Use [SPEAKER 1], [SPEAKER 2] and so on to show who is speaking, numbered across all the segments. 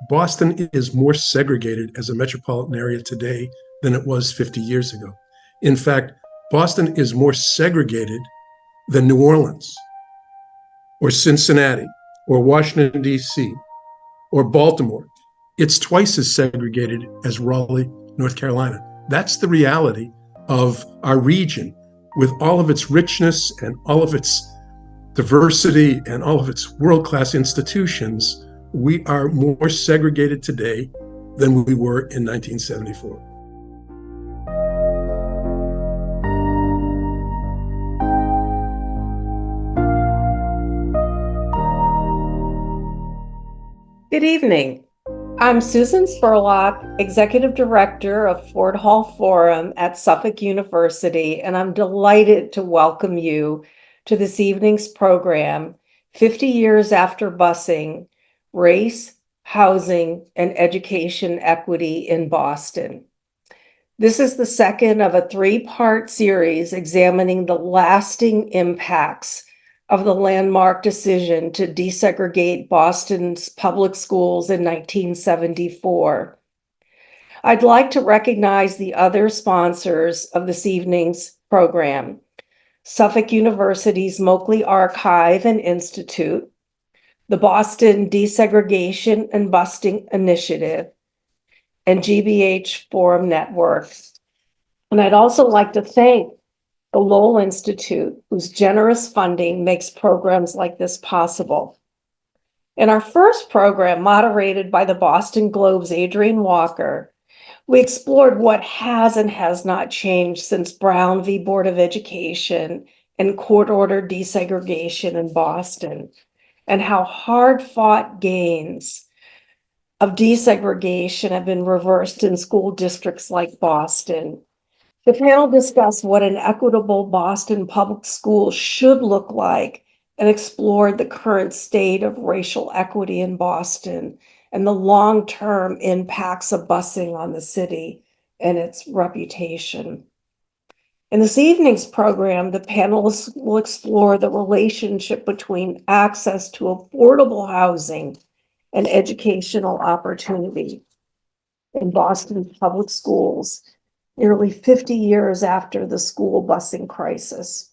[SPEAKER 1] Boston is more segregated as a metropolitan area today than it was 50 years ago. In fact, Boston is more segregated than New Orleans or Cincinnati or Washington, D.C. or Baltimore. It's twice as segregated as Raleigh, North Carolina. That's the reality of our region, with all of its richness and all of its diversity and all of its world-class institutions. We are more segregated today than we were in 1974.
[SPEAKER 2] Good evening. I'm Susan Spurlock, Executive Director of Ford Hall Forum at Suffolk University, and I'm delighted to welcome you to this evening's program, 50 Years After Busing, Race, Housing, and Education Equity in Boston. This is the second of a three-part series examining the lasting impacts of the landmark decision to desegregate Boston's public schools in 1974. I'd like to recognize the other sponsors of this evening's program: Suffolk University's Moakley Archive Institute, the Boston Desegregation and Busing Initiative, and GBH Forum Network. And I'd also like to thank the Lowell Institute, whose generous funding makes programs like this possible. In our first program, moderated by the Boston Globe's Adrian Walker, we explored what has and has not changed since Brown v. Board of Education and court-ordered desegregation in Boston, and how hard-fought gains of desegregation have been reversed in school districts like Boston. The panel discussed what an equitable Boston public school should look like and explored the current state of racial equity in Boston and the long-term impacts of busing on the city and its reputation. In this evening's program, the panelists will explore the relationship between access to affordable housing and educational opportunity in Boston public schools, nearly 50 years after the school busing crisis.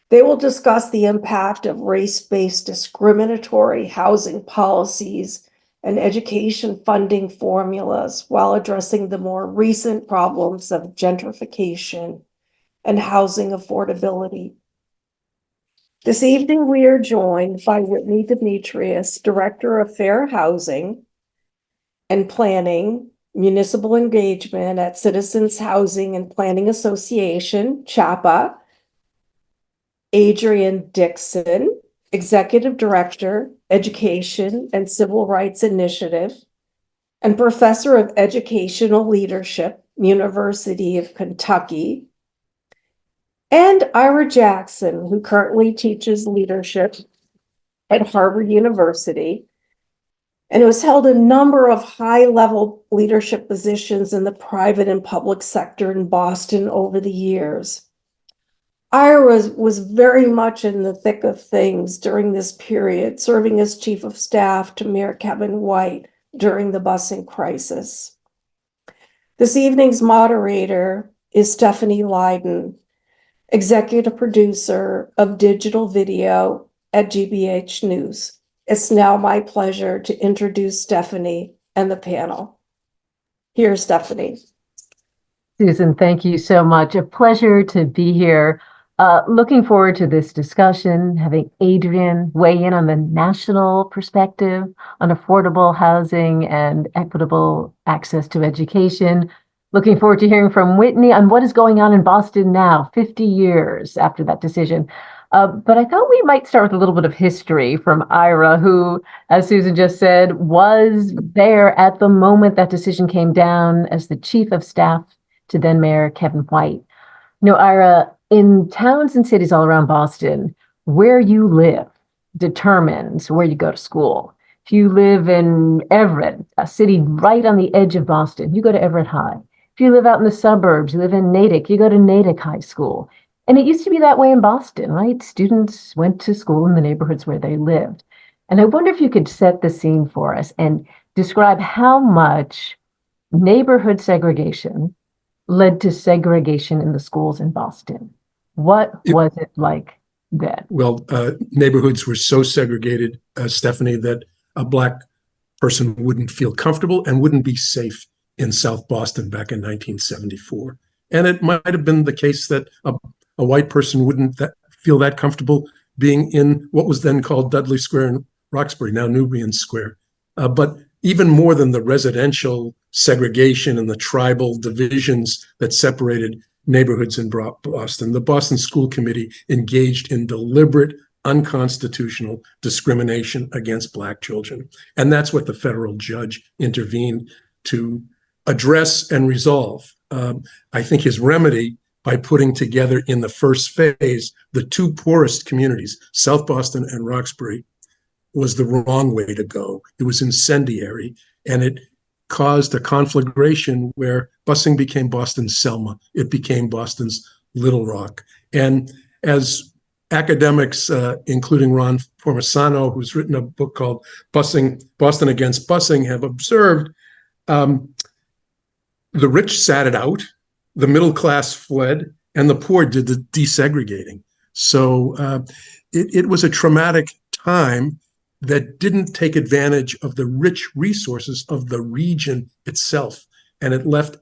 [SPEAKER 2] They will discuss the impact of race-based discriminatory housing policies and education funding formulas while addressing the more recent problems of gentrification and housing affordability. This evening, we are joined by Whitney Demetrius, Director of Fair Housing and Planning, Municipal Engagement at Citizens Housing and Planning Association, CHAPA; Adrian Dixon, Executive Director, Education and Civil Rights Initiative, and Professor of Educational Leadership, University of Kentucky; and Ira Jackson, who currently teaches leadership at Harvard University and who has held a number of high-level leadership positions in the private and public sector in Boston over the years. Ira was very much in the thick of things during this period, serving as Chief of Staff to Mayor Kevin White during the busing crisis. This evening's moderator is Stephanie Leydon, Executive Producer of Digital Video at GBH News. It's now my pleasure to introduce Stephanie and the panel. Here's Stephanie.
[SPEAKER 3] Susan, thank you so much. A pleasure to be here. Looking forward to this discussion, having Adrian weigh in on the national perspective on affordable housing and equitable access to education. Looking forward to hearing from Whitney on what is going on in Boston now, 50 years after that decision. But I thought we might start with a little bit of history from Ira, who, as Susan just said, was there at the moment that decision came down as the Chief of Staff to then Mayor Kevin White. You know, Ira, in towns and cities all around Boston, where you live determines where you go to school. If you live in Everett, a city right on the edge of Boston, you go to Everett High. If you live out in the suburbs, you live in Natick, you go to Natick High School. And it used to be that way in Boston, right? Students went to school in the neighborhoods where they lived. And I wonder if you could set the scene for us and describe how much neighborhood segregation led to segregation in the schools in Boston. What was it like then?
[SPEAKER 1] Well, neighborhoods were so segregated, Stephanie, that a Black person wouldn't feel comfortable and wouldn't be safe in South Boston back in 1974. And it might have been the case that a white person wouldn't feel that comfortable being in what was then called Dudley Square in Roxbury, now Nubian Square. But even more than the residential segregation and the tribal divisions that separated neighborhoods in Boston, the Boston School Committee engaged in deliberate, unconstitutional discrimination against Black children. And that's what the federal judge intervened to address and resolve. I think his remedy, by putting together in the first phase the two poorest communities, South Boston and Roxbury, was the wrong way to go. It was incendiary, and it caused a conflagration where busing became Boston's Selma. It became Boston's Little Rock. And as academics, including Ron Formisano, who's written a book called Boston Against Busing, have observed, the rich sat it out, the middle class fled, and the poor did the desegregating. So it was a traumatic time that didn't take advantage of the rich resources of the region itself. And it left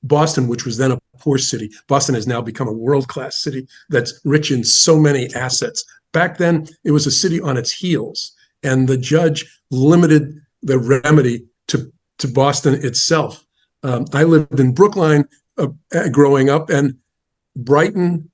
[SPEAKER 1] Boston, which was then a poor city. Boston has now become a world-class city that's rich in so many assets. Back then, it was a city on its heels, and the judge limited the remedy to Boston itself. I lived in Brookline growing up, and Brighton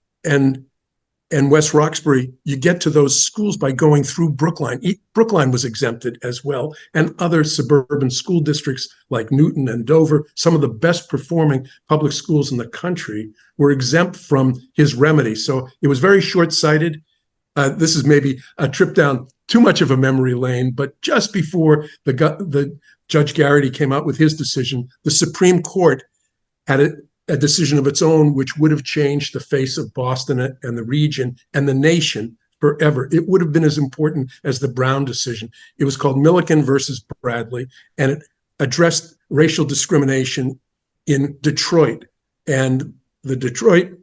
[SPEAKER 1] and West Roxbury, you get to those schools by going through Brookline. Brookline was exempted as well, and other suburban school districts like Newton and Dover, some of the best performing public schools in the country, were exempt from his remedy. So it was very short-sighted. This is maybe a trip down too much of a memory lane, but just before the Judge Garrity came out with his decision, the Supreme Court had a decision of its own, which would have changed the face of Boston and the region and the nation forever. It would have been as important as the Brown decision. It was called Milliken versus Bradley, and it addressed racial discrimination in Detroit. And the Detroit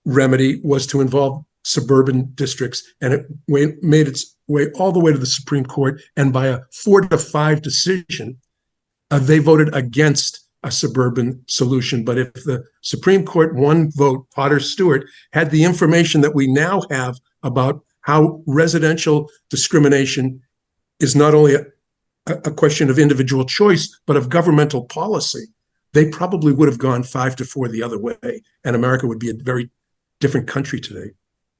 [SPEAKER 1] remedy was to involve suburban districts, and it made its way all the way to the Supreme Court. And by a 4-5 decision, they voted against a suburban solution. But if the Supreme Court, one vote, Potter Stewart, had the information that we now have about how residential discrimination is not only a question of individual choice, but of governmental policy, they probably would have gone 5-4 the other way, and America would be a very different country today.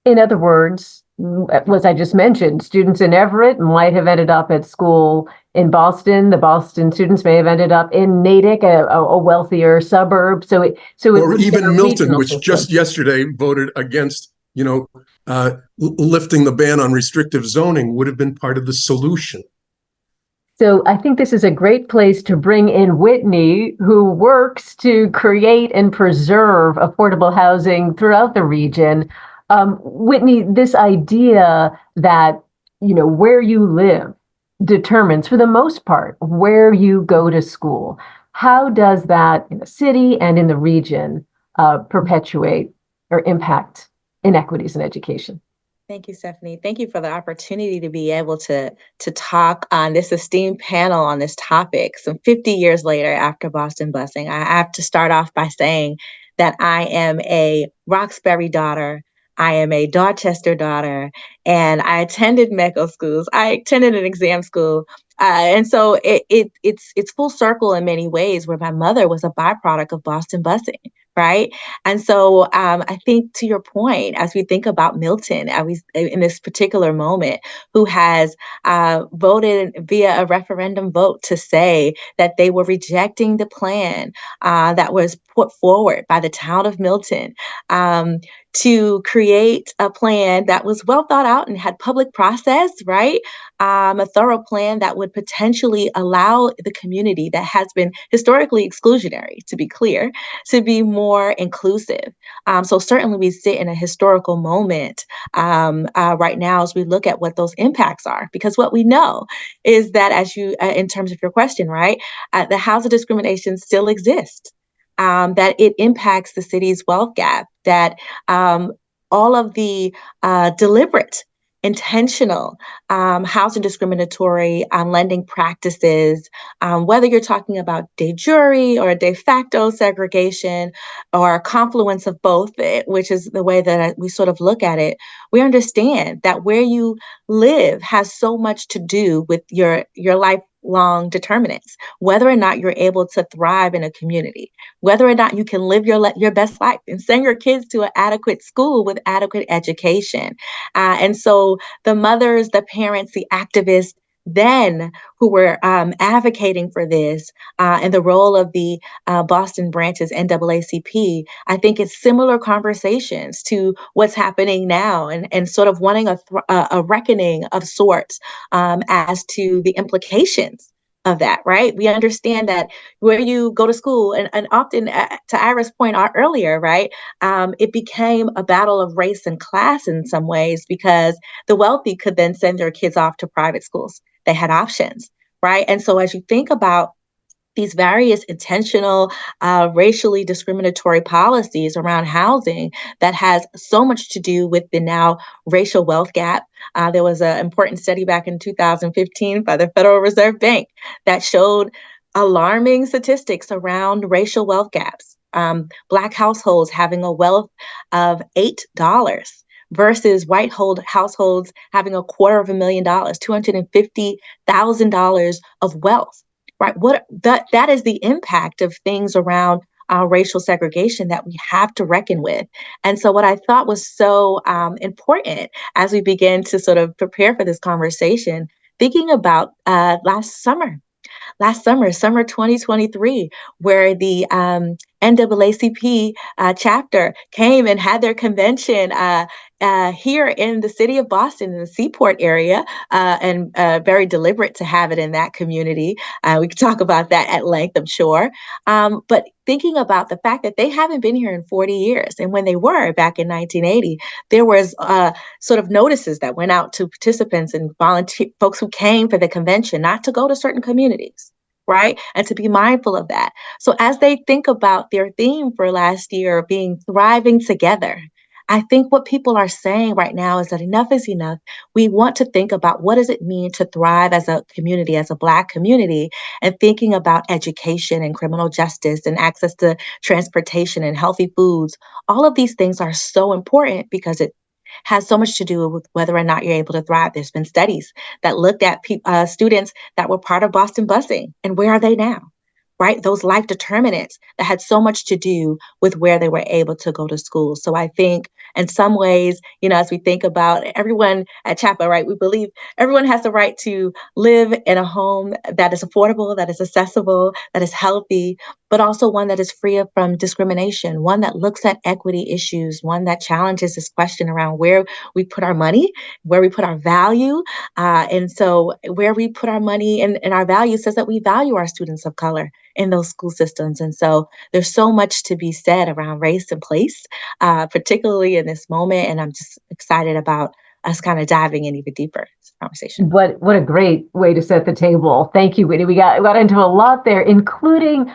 [SPEAKER 3] In other words, as I just mentioned, students in Everett might have ended up at school in Boston. The Boston students may have ended up in Natick, a wealthier suburb.
[SPEAKER 1] Or even Milton, which just yesterday voted against, lifting the ban on restrictive zoning, would have been part of the solution.
[SPEAKER 3] So I think this is a great place to bring in Whitney, who works to create and preserve affordable housing throughout the region. Whitney, this idea that, where you live determines, for the most part, where you go to school. How does that in the city and in the region perpetuate or impact inequities in education?
[SPEAKER 4] Thank you, Stephanie. Thank you for the opportunity to be able to talk on this esteemed panel on this topic. So 50 years later, after Boston busing, I have to start off by saying that I am a Roxbury daughter. I am a Dorchester daughter, and I attended MECO schools. I attended an exam school. And so it's full circle in many ways, where my mother was a byproduct of Boston busing, right? And so I think, to your point, as we think about Milton, in this particular moment, who has voted via a referendum vote to say that they were rejecting the plan that was put forward by the town of Milton, to create a plan that was well thought out and had public process, right? A thorough plan that would potentially allow the community that has been historically exclusionary, to be clear, to be more inclusive. So certainly we sit in a historical moment right now as we look at what those impacts are, because what we know is that as you, in terms of your question, right, the housing discrimination still exists, that it impacts the city's wealth gap, that all of the deliberate, intentional housing discriminatory lending practices, whether you're talking about de jure or de facto segregation or a confluence of both, which is the way that we sort of look at it, we understand that where you live has so much to do with your lifelong determinants, whether or not you're able to thrive in a community, whether or not you can live your best life and send your kids to an adequate school with adequate education. And so the mothers, the parents, the activists then who were advocating for this and the role of the Boston branch's NAACP, I think it's similar conversations to what's happening now and sort of wanting a reckoning of sorts as to the implications of that, right? We understand that where you go to school, and often to Ira's point earlier, right, it became a battle of race and class in some ways because the wealthy could then send their kids off to private schools. They had options, right? And so as you think about these various intentional racially discriminatory policies around housing that has so much to do with the now racial wealth gap. There was an important study back in 2015 by the Federal Reserve Bank that showed alarming statistics around racial wealth gaps. Black households having a wealth of $8 versus white households having $250,000, $250,000 of wealth. Right. That is the impact of things around racial segregation that we have to reckon with. And so what I thought was so important as we begin to sort of prepare for this conversation, thinking about summer 2023, where the NAACP chapter came and had their convention here in the city of Boston, in the Seaport area, and very deliberate to have it in that community. We could talk about that at length, I'm sure. But thinking about the fact that they haven't been here in 40 years. And when they were back in 1980, there was sort of notices that went out to participants and volunteer folks who came for the convention not to go to certain communities, right? And to be mindful of that. So as they think about their theme for last year being thriving together, I think what people are saying right now is that enough is enough. We want to think about what does it mean to thrive as a community, as a Black community, and thinking about education and criminal justice and access to transportation and healthy foods. All of these things are so important because it has so much to do with whether or not you're able to thrive. There's been studies that looked at students that were part of Boston busing, and where are they now? Right? Those life determinants that had so much to do with where they were able to go to school. So I think in some ways, as we think about everyone at Chapel, right, we believe everyone has the right to live in a home that is affordable, that is accessible, that is healthy, but also one that is free from discrimination, one that looks at equity issues, one that challenges this question around where we put our money, where we put our value. And so where we put our money and our value says that we value our students of color in those school systems. And so there's so much to be said around race and place, particularly in this moment. And I'm just excited about us kind of diving in even deeper into the conversation.
[SPEAKER 3] What a great way to set the table. Thank you, Whitney. We got into a lot there, including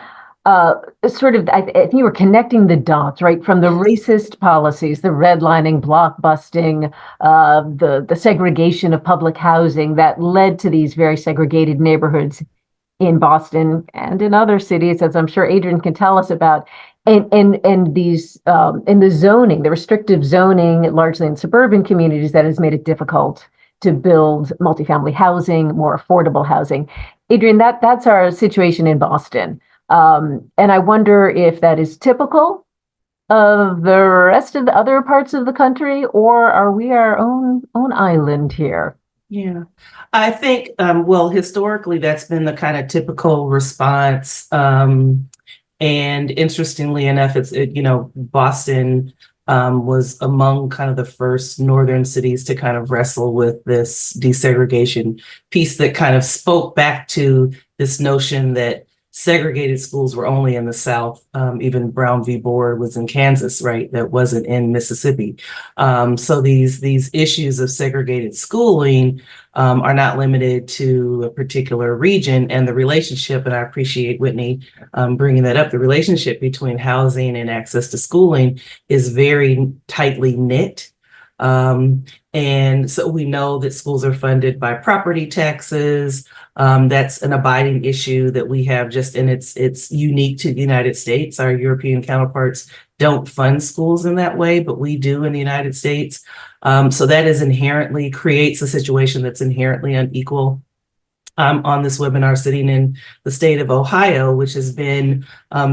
[SPEAKER 3] sort of, I think you were connecting the dots, right? From the racist policies, the redlining, block busting, the segregation of public housing that led to these very segregated neighborhoods in Boston and in other cities, as I'm sure Adrian can tell us about, and these in the zoning, the restrictive zoning, largely in suburban communities, that has made it difficult to build multifamily housing, more affordable housing. Adrian, that's our situation in Boston, and I wonder if that is typical of the rest of the other parts of the country, or are we our own island here?
[SPEAKER 5] Yeah, I think, well, historically, that's been the kind of typical response. And interestingly enough, Boston was among kind of the first northern cities to kind of wrestle with this desegregation piece that kind of spoke back to this notion that segregated schools were only in the South. Even Brown v. Board was in Kansas, right? That wasn't in Mississippi. So these issues of segregated schooling are not limited to a particular region, and the relationship, and I appreciate Whitney bringing that up, the relationship between housing and access to schooling is very tightly knit. And so we know that schools are funded by property taxes. That's an abiding issue that we have just, and it's unique to the United States. Our European counterparts don't fund schools in that way, but we do in the United States. So that is inherently creates a situation that's inherently unequal. On this webinar sitting in the state of Ohio, which has been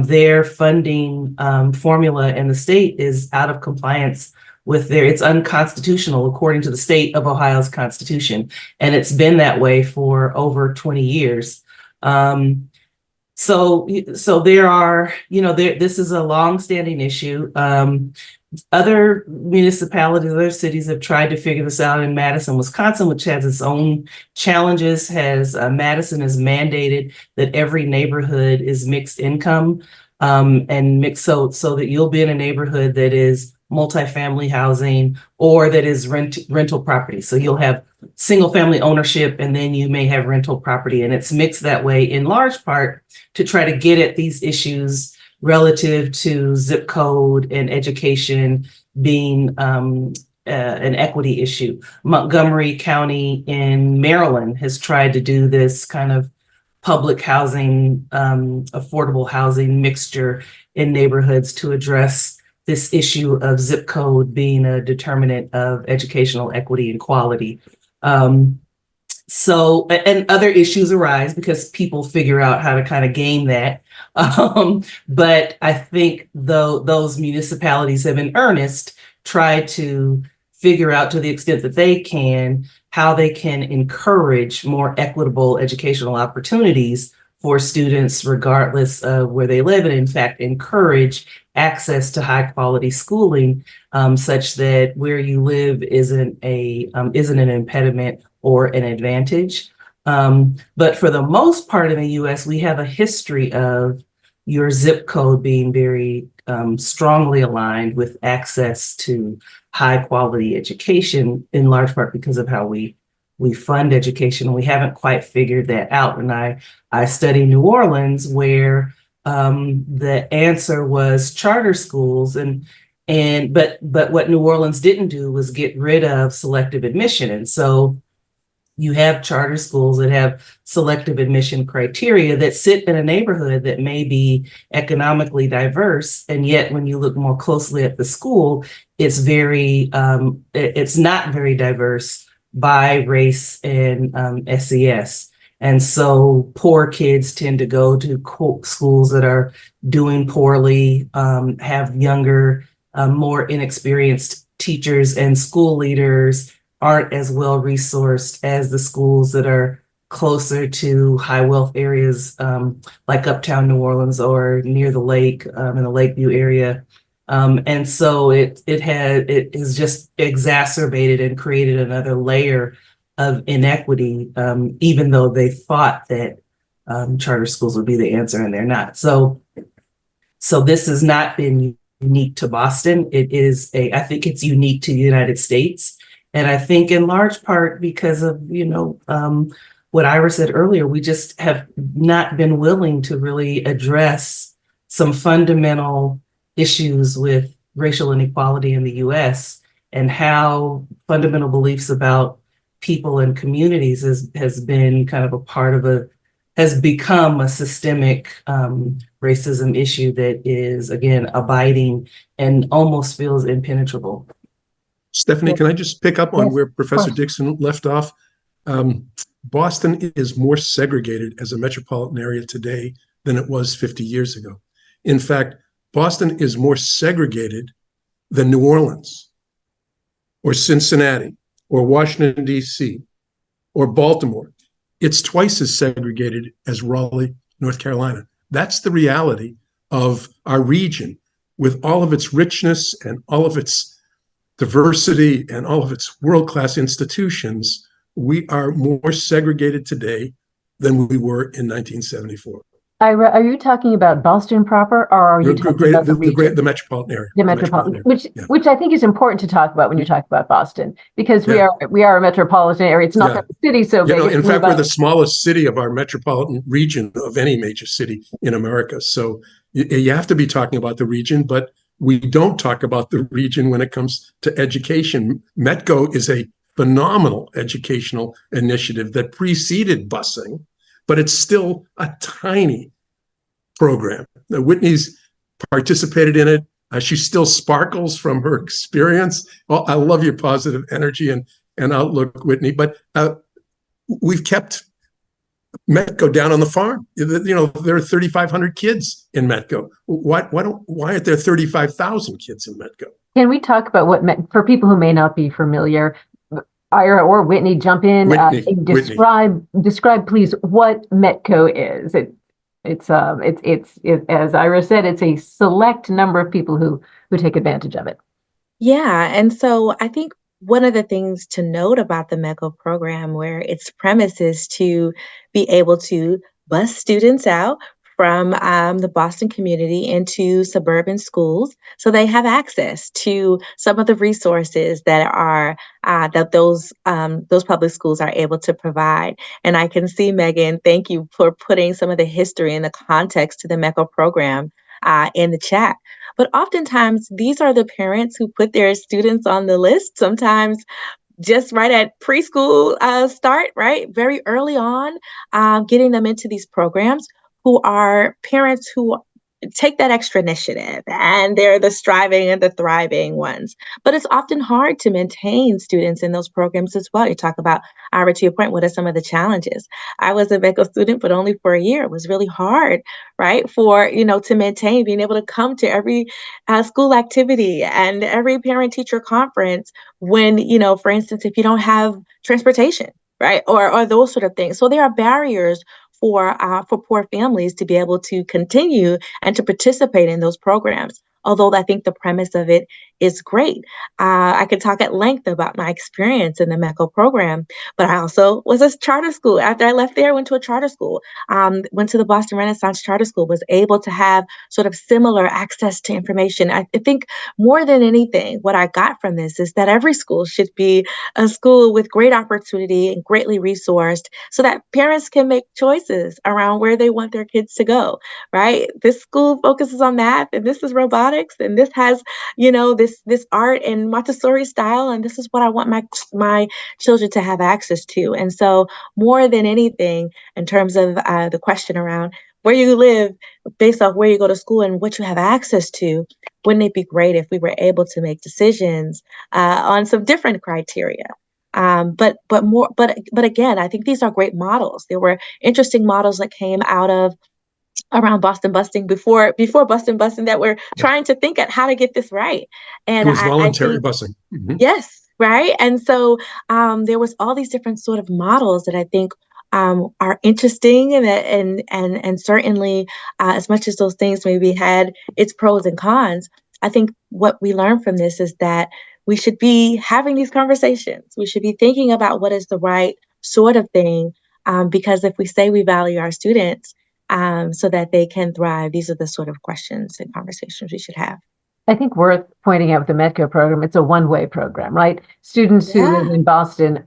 [SPEAKER 5] their funding formula, and the state is out of compliance with it's unconstitutional according to the state of Ohio's constitution. And it's been that way for over 20 years. So there are, this is a longstanding issue. Other municipalities, other cities have tried to figure this out. In Madison, Wisconsin, which has its own challenges, Madison has mandated that every neighborhood is mixed income and mixed so that you'll be in a neighborhood that is multifamily housing or that is rental property. So you'll have single family ownership and then you may have rental property, and it's mixed that way in large part to try to get at these issues relative to zip code and education being an equity issue. Montgomery County in Maryland has tried to do this kind of public housing, affordable housing mixture in neighborhoods to address this issue of zip code being a determinant of educational equity and quality. So, and other issues arise because people figure out how to kind of game that. But I think though those municipalities have in earnest tried to figure out, to the extent that they can, how they can encourage more equitable educational opportunities for students regardless of where they live, and in fact encourage access to high quality schooling such that where you live isn't an impediment or an advantage. But for the most part in the US, we have a history of your zip code being very strongly aligned with access to high quality education, in large part because of how we fund education. We haven't quite figured that out. And I study New Orleans, where the answer was charter schools, but what New Orleans didn't do was get rid of selective admission. And so you have charter schools that have selective admission criteria that sit in a neighborhood that may be economically diverse, and yet when you look more closely at the school, it's not very diverse by race and SES. And so poor kids tend to go to schools that are doing poorly, have younger, more inexperienced teachers, and school leaders aren't as well resourced as the schools that are closer to high wealth areas, like uptown New Orleans or near the lake, in the Lakeview area. And so it has just exacerbated and created another layer of inequity, even though they thought that charter schools would be the answer, and they're not. So this has not been unique to Boston. I think it's unique to the United States. And I think in large part because of, what Ira said earlier, we just have not been willing to really address some fundamental issues with racial inequality in the US and how fundamental beliefs about people and communities has been kind of a part of has become a systemic racism issue that is, again, abiding and almost feels impenetrable.
[SPEAKER 1] Stephanie, can I just pick up on where Professor Dixon left off? Boston is more segregated as a metropolitan area today than it was 50 years ago. In fact, Boston is more segregated than New Orleans or Cincinnati or Washington, D.C. or Baltimore. It's twice as segregated as Raleigh, North Carolina. That's the reality of our region. with all of its richness and all of its diversity and all of its world-class institutions, we are more segregated today than we were in 1974.
[SPEAKER 3] Ira, are you talking about Boston proper, or are you talking about the region?
[SPEAKER 1] The metropolitan area.
[SPEAKER 3] The metropolitan, which I think is important to talk about when you talk about Boston, because we are a metropolitan area. It's not that the city's so big.
[SPEAKER 1] In fact, we're the smallest city of our metropolitan region of any major city in America. So you have to be talking about the region, but we don't talk about the region when it comes to education. METCO is a phenomenal educational initiative that preceded busing, but it's still a tiny program. Whitney's participated in it. She still sparkles from her experience. Well, I love your positive energy and outlook, Whitney, but we've kept METCO down on the farm. There are 3,500 kids in METCO. Why aren't there 35,000 kids in METCO? Can
[SPEAKER 3] we talk about for people who may not be familiar, Ira or Whitney, jump in and describe, please, what METCO is. It's as Ira said, it's a select number of people who take advantage of it.
[SPEAKER 4] Yeah, and so I think one of the things to note about the METCO program, where its premise is to be able to bus students out from the Boston community into suburban schools, so they have access to some of the resources that are that those public schools are able to provide. And I can see, Megan, thank you for putting some of the history and the context to the METCO program in the chat. But oftentimes, these are the parents who put their students on the list, sometimes just right at preschool start, right? Very early on, getting them into these programs, who are parents who take that extra initiative, and they're the striving and the thriving ones. But it's often hard to maintain students in those programs as well. You talk about, Ira, to your point, what are some of the challenges? I was a METCO student, but only for a year. It was really hard, right? To maintain being able to come to every school activity and every parent-teacher conference when, for instance, if you don't have transportation, right? Or those sort of things. So there are barriers for poor families to be able to continue and to participate in those programs. Although I think the premise of it is great. I could talk at length about my experience in the METCO program, but I also was a charter school. After I left there, I went to a charter school, went to the Boston Renaissance Charter School, was able to have sort of similar access to information. I think more than anything, what I got from this is that every school should be a school with great opportunity and greatly resourced so that parents can make choices around where they want their kids to go, right? This school focuses on math, and this is robotics, and this has, this art and Montessori style, and this is what I want my children to have access to. And so more than anything, in terms of the question around where you live based off where you go to school and what you have access to, wouldn't it be great if we were able to make decisions on some different criteria? But again, I think these are great models. There were interesting models that came out of around Boston busting before Boston busting that we're trying to think at how to get this right. And
[SPEAKER 1] it was voluntary busing.
[SPEAKER 4] Mm-hmm. Yes, right. And so there was all these different sort of models that I think are interesting, and certainly as much as those things maybe had its pros and cons, I think what we learned from this is that we should be having these conversations. We should be thinking about what is the right sort of thing, because if we say we value our students, so that they can thrive, these are the sort of questions and conversations we should have.
[SPEAKER 3] I think worth pointing out with the METCO program, it's a one-way program, right? Students who live in Boston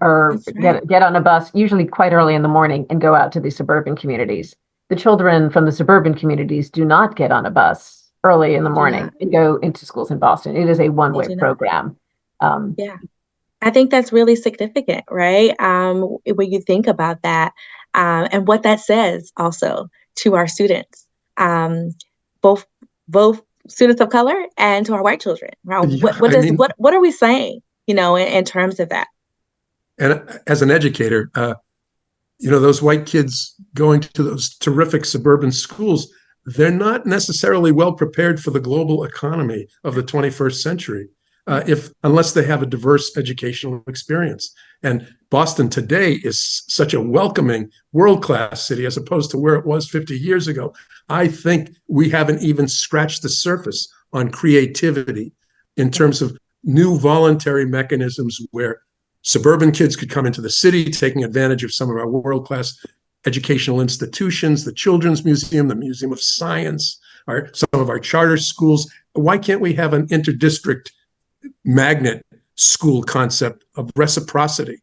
[SPEAKER 3] get on a bus, usually quite early in the morning, and go out to the suburban communities. The children from the suburban communities do not get on a bus early in the morning and go into schools in Boston. It is a one-way program.
[SPEAKER 4] I think that's really significant, right? When you think about that, and what that says also to our students, both students of color and to our white children. What are we saying, in terms of that?
[SPEAKER 1] And as an educator, those white kids going to those terrific suburban schools, they're not necessarily well prepared for the global economy of the 21st century, unless they have a diverse educational experience. And Boston today is such a welcoming, world-class city as opposed to where it was 50 years ago. I think we haven't even scratched the surface on creativity in terms of new voluntary mechanisms where suburban kids could come into the city, taking advantage of some of our world-class educational institutions, the Children's Museum, the Museum of Science, some of our charter schools. Why can't we have an interdistrict magnet school concept of reciprocity?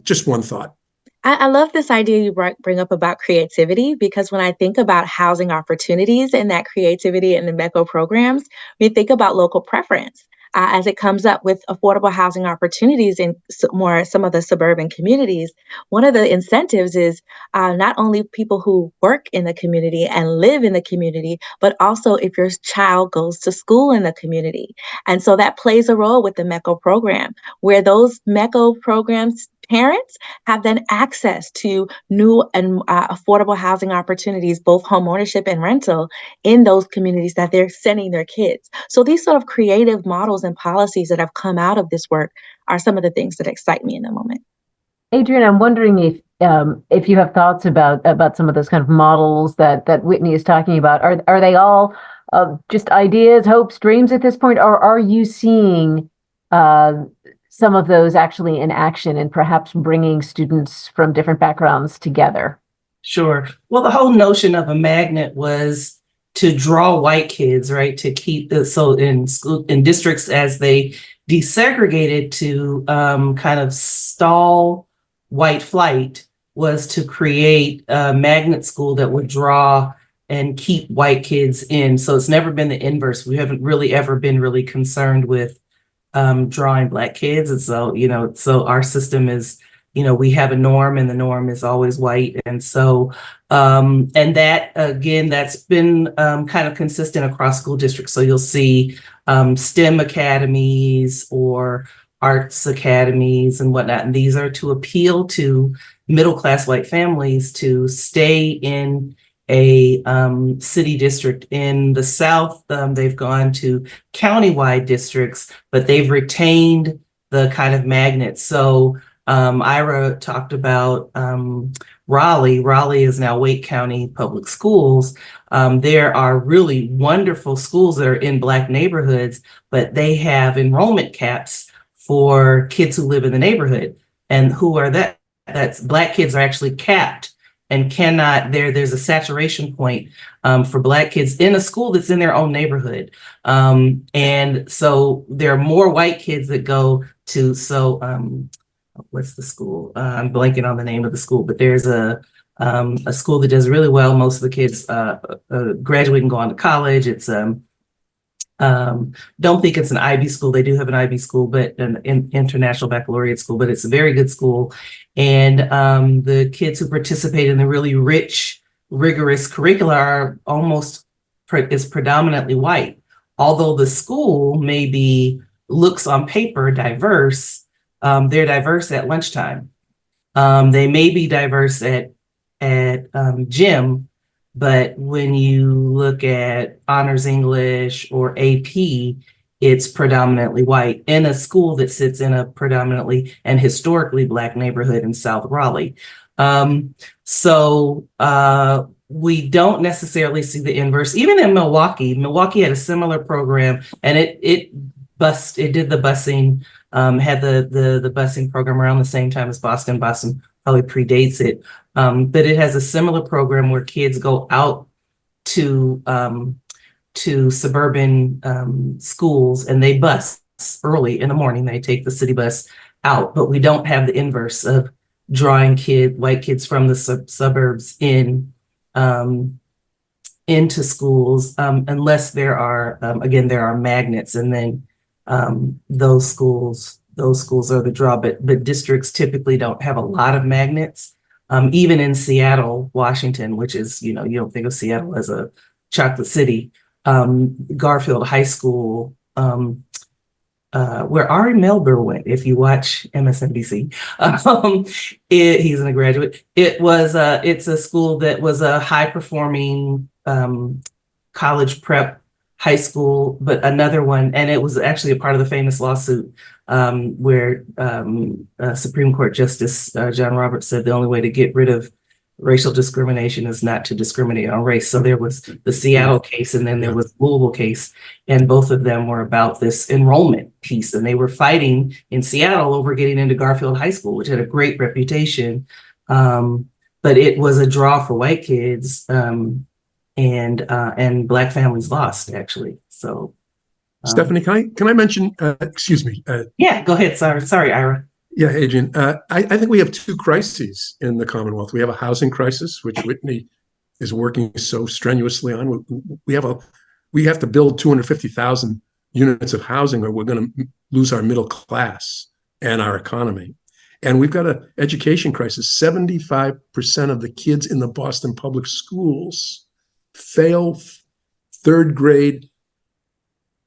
[SPEAKER 1] Just one thought.
[SPEAKER 4] I love this idea you bring up about creativity, because when I think about housing opportunities and that creativity in the MECO programs, we think about local preference. As it comes up with affordable housing opportunities in some of the suburban communities, one of the incentives is not only people who work in the community and live in the community, but also if your child goes to school in the community. And so that plays a role with the MECO program, where those MECO programs parents have then access to new and affordable housing opportunities, both home ownership and rental, in those communities that they're sending their kids. So these sort of creative models and policies that have come out of this work are some of the things that excite me in the moment.
[SPEAKER 3] Adrian, I'm wondering if you have thoughts about some of those kind of models that Whitney is talking about. Are they all just ideas, hopes, dreams at this point, or are you seeing some of those actually in action and perhaps bringing students from different backgrounds together?
[SPEAKER 5] Sure. Well, the whole notion of a magnet was to draw white kids, right? To keep so in districts, as they desegregated to kind of stall white flight, was to create a magnet school that would draw and keep white kids in. So it's never been the inverse. We haven't really ever been really concerned with drawing Black kids. And so, so our system is, we have a norm, and the norm is always white. And so, and that, again, that's been kind of consistent across school districts. So you'll see STEM academies or arts academies and whatnot. And these are to appeal to middle-class white families to stay in a city district. In the South, they've gone to countywide districts, but they've retained the kind of magnet. So Ira talked about Raleigh. Raleigh is now Wake County Public Schools. There are really wonderful schools that are in Black neighborhoods, but they have enrollment caps for kids who live in the neighborhood. And who are that? That's Black kids are actually capped and cannot, there's a saturation point for Black kids in a school that's in their own neighborhood. And so there are more white kids that go to, what's the school? I'm blanking on the name of the school, but there's a school that does really well. Most of the kids graduate and go on to college. It's don't think it's an IB school. They do have an IB school, but an international baccalaureate school, but it's a very good school. And the kids who participate in the really rich, rigorous curricula are is predominantly white. Although the school maybe looks on paper diverse, they're diverse at lunchtime. They may be diverse at gym, but when you look at honors English or AP, it's predominantly white in a school that sits in a predominantly and historically Black neighborhood in South Raleigh. So we don't necessarily see the inverse. Even in Milwaukee had a similar program, and it did the busing, had the busing program around the same time as Boston. Boston probably predates it. But it has a similar program where kids go out to suburban schools, and they bus early in the morning. They take the city bus out, but we don't have the inverse of drawing white kids from the suburbs into schools, unless there are, again, there are magnets, and then those schools are the draw, but districts typically don't have a lot of magnets. Even in Seattle, Washington, which is, you don't think of Seattle as a chocolate city, Garfield High School, where Ari Melber went, if you watch MSNBC, he's an undergraduate. It's a school that was a high performing college prep high school, but another one, and it was actually a part of the famous lawsuit where Supreme Court Justice John Roberts said the only way to get rid of racial discrimination is not to discriminate on race. So there was the Seattle case, and then there was the Louisville case, and both of them were about this enrollment piece. And they were fighting in Seattle over getting into Garfield High School, which had a great reputation. But it was a draw for white kids, and Black families lost, actually. So,
[SPEAKER 1] Stephanie, can I mention? Excuse me.
[SPEAKER 5] Yeah, go ahead. Sorry, Ira.
[SPEAKER 1] Yeah, Adrian. I think we have two crises in the Commonwealth. We have a housing crisis, which Whitney is working so strenuously on. We have to build 250,000 units of housing, or we're going to lose our middle class and our economy. And we've got an education crisis. 75% of the kids in the Boston public schools fail third grade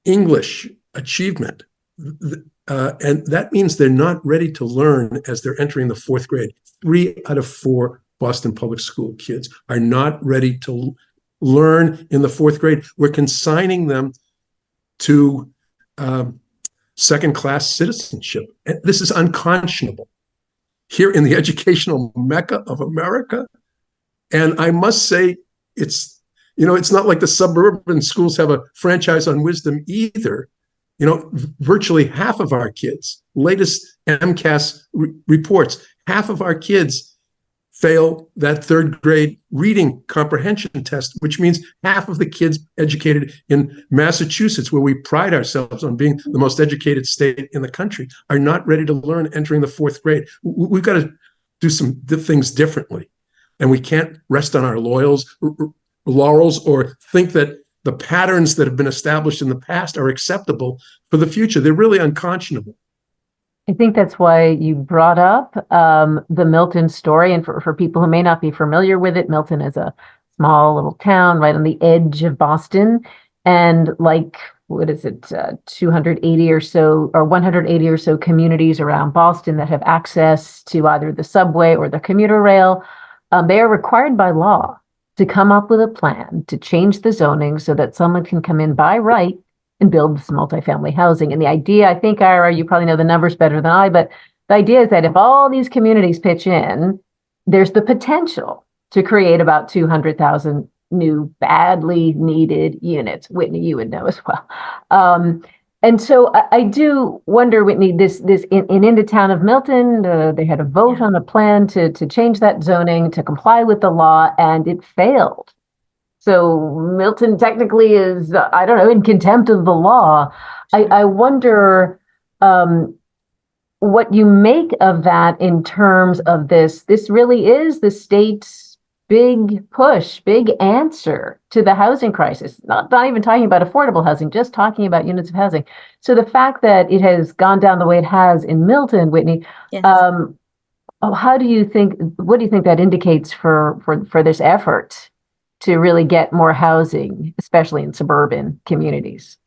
[SPEAKER 1] English achievement. And that means they're not ready to learn as they're entering the fourth grade. 3 out of 4 Boston public school kids are not ready to learn in the fourth grade. We're consigning them to second-class citizenship. And this is unconscionable here in the educational mecca of America. And I must say, it's not like the suburban schools have a franchise on wisdom either. Virtually half of our kids, latest MCAS reports, half of our kids fail that third grade reading comprehension test, which means half of the kids educated in Massachusetts, where we pride ourselves on being the most educated state in the country, are not ready to learn entering the fourth grade. We've got to do some things differently. And we can't rest on our laurels or think that the patterns that have been established in the past are acceptable for the future. They're really unconscionable.
[SPEAKER 3] I think that's why you brought up the Milton story. And for people who may not be familiar with it, Milton is a small little town right on the edge of Boston. And 280 or so, or 180 or so communities around Boston that have access to either the subway or the commuter rail, they are required by law to come up with a plan to change the zoning so that someone can come in by right and build this multifamily housing. And the idea, I think, Ira, you probably know the numbers better than I, but the idea is that if all these communities pitch in, there's the potential to create about 200,000 new badly needed units. Whitney, you would know as well. And so I do wonder, Whitney, this in the town of Milton, they had a vote on a plan to change that zoning to comply with the law, and it failed. So Milton technically is, in contempt of the law. I wonder what you make of that in terms of this. This really is the state's big push, big answer to the housing crisis. Not even talking about affordable housing, just talking about units of housing. So the fact that it has gone down the way it has in Milton, Whitney,
[SPEAKER 4] yes.
[SPEAKER 3] What do you think that indicates for this effort to really get more housing, especially in suburban communities?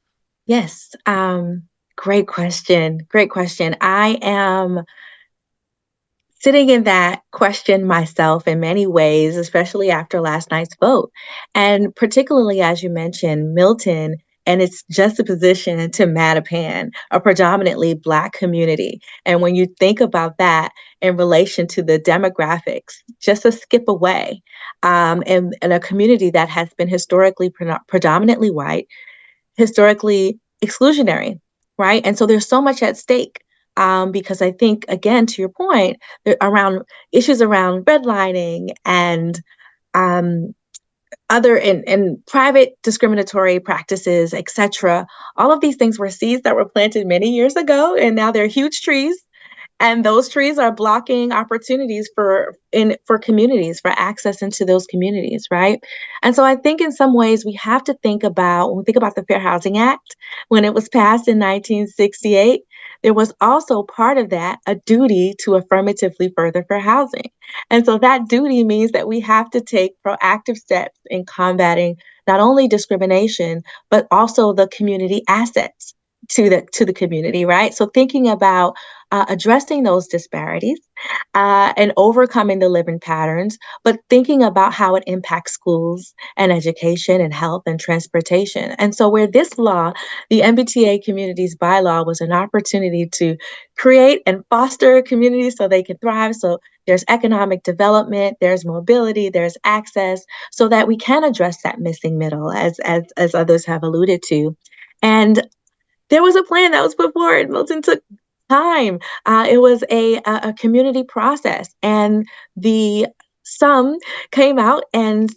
[SPEAKER 4] Yes. Great question. I am sitting in that question myself in many ways, especially after last night's vote. And particularly, as you mentioned, Milton and its juxtaposition to Mattapan, a predominantly Black community. And when you think about that in relation to the demographics, just a skip away, in a community that has been historically predominantly white, historically exclusionary, right? And so there's so much at stake. Because I think, again, to your point, around issues around redlining and other and private discriminatory practices, et cetera, all of these things were seeds that were planted many years ago, and now they're huge trees. And those trees are blocking opportunities for communities, for access into those communities, right? And so I think in some ways we have to think about, when we think about the Fair Housing Act, when it was passed in 1968, there was also part of that a duty to affirmatively further fair housing. And so that duty means that we have to take proactive steps in combating not only discrimination, but also the community assets to the community, right? So thinking about addressing those disparities and overcoming the living patterns, but thinking about how it impacts schools and education and health and transportation. And so where this law, the MBTA Communities Bylaw, was an opportunity to create and foster communities so they can thrive. So there's economic development, there's mobility, there's access, so that we can address that missing middle, as others have alluded to. And there was a plan that was put forward. Milton took time. It was a community process, and some came out and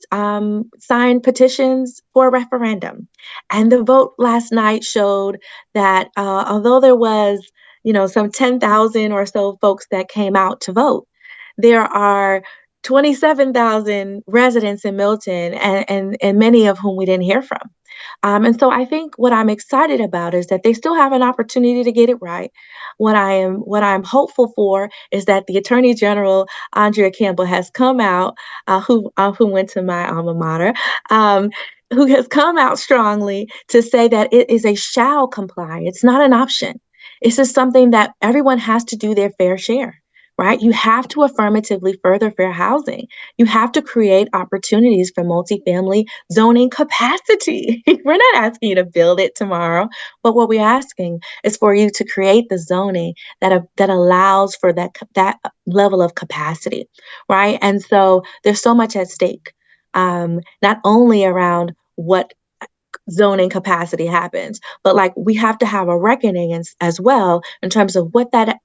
[SPEAKER 4] signed petitions for a referendum. And the vote last night showed that although there was, some 10,000 or so folks that came out to vote, there are 27,000 residents in Milton, and many of whom we didn't hear from. And so I think what I'm excited about is that they still have an opportunity to get it right. What I'm hopeful for is that the Attorney General, Andrea Campbell, has come out, who went to my alma mater, who has come out strongly to say that it is a shall comply. It's not an option. It's just something that everyone has to do their fair share. Right? You have to affirmatively further fair housing. You have to create opportunities for multifamily zoning capacity. We're not asking you to build it tomorrow, but what we're asking is for you to create the zoning that allows for that level of capacity, right? And so there's so much at stake, not only around what zoning capacity happens, but like we have to have a reckoning as well in terms of what that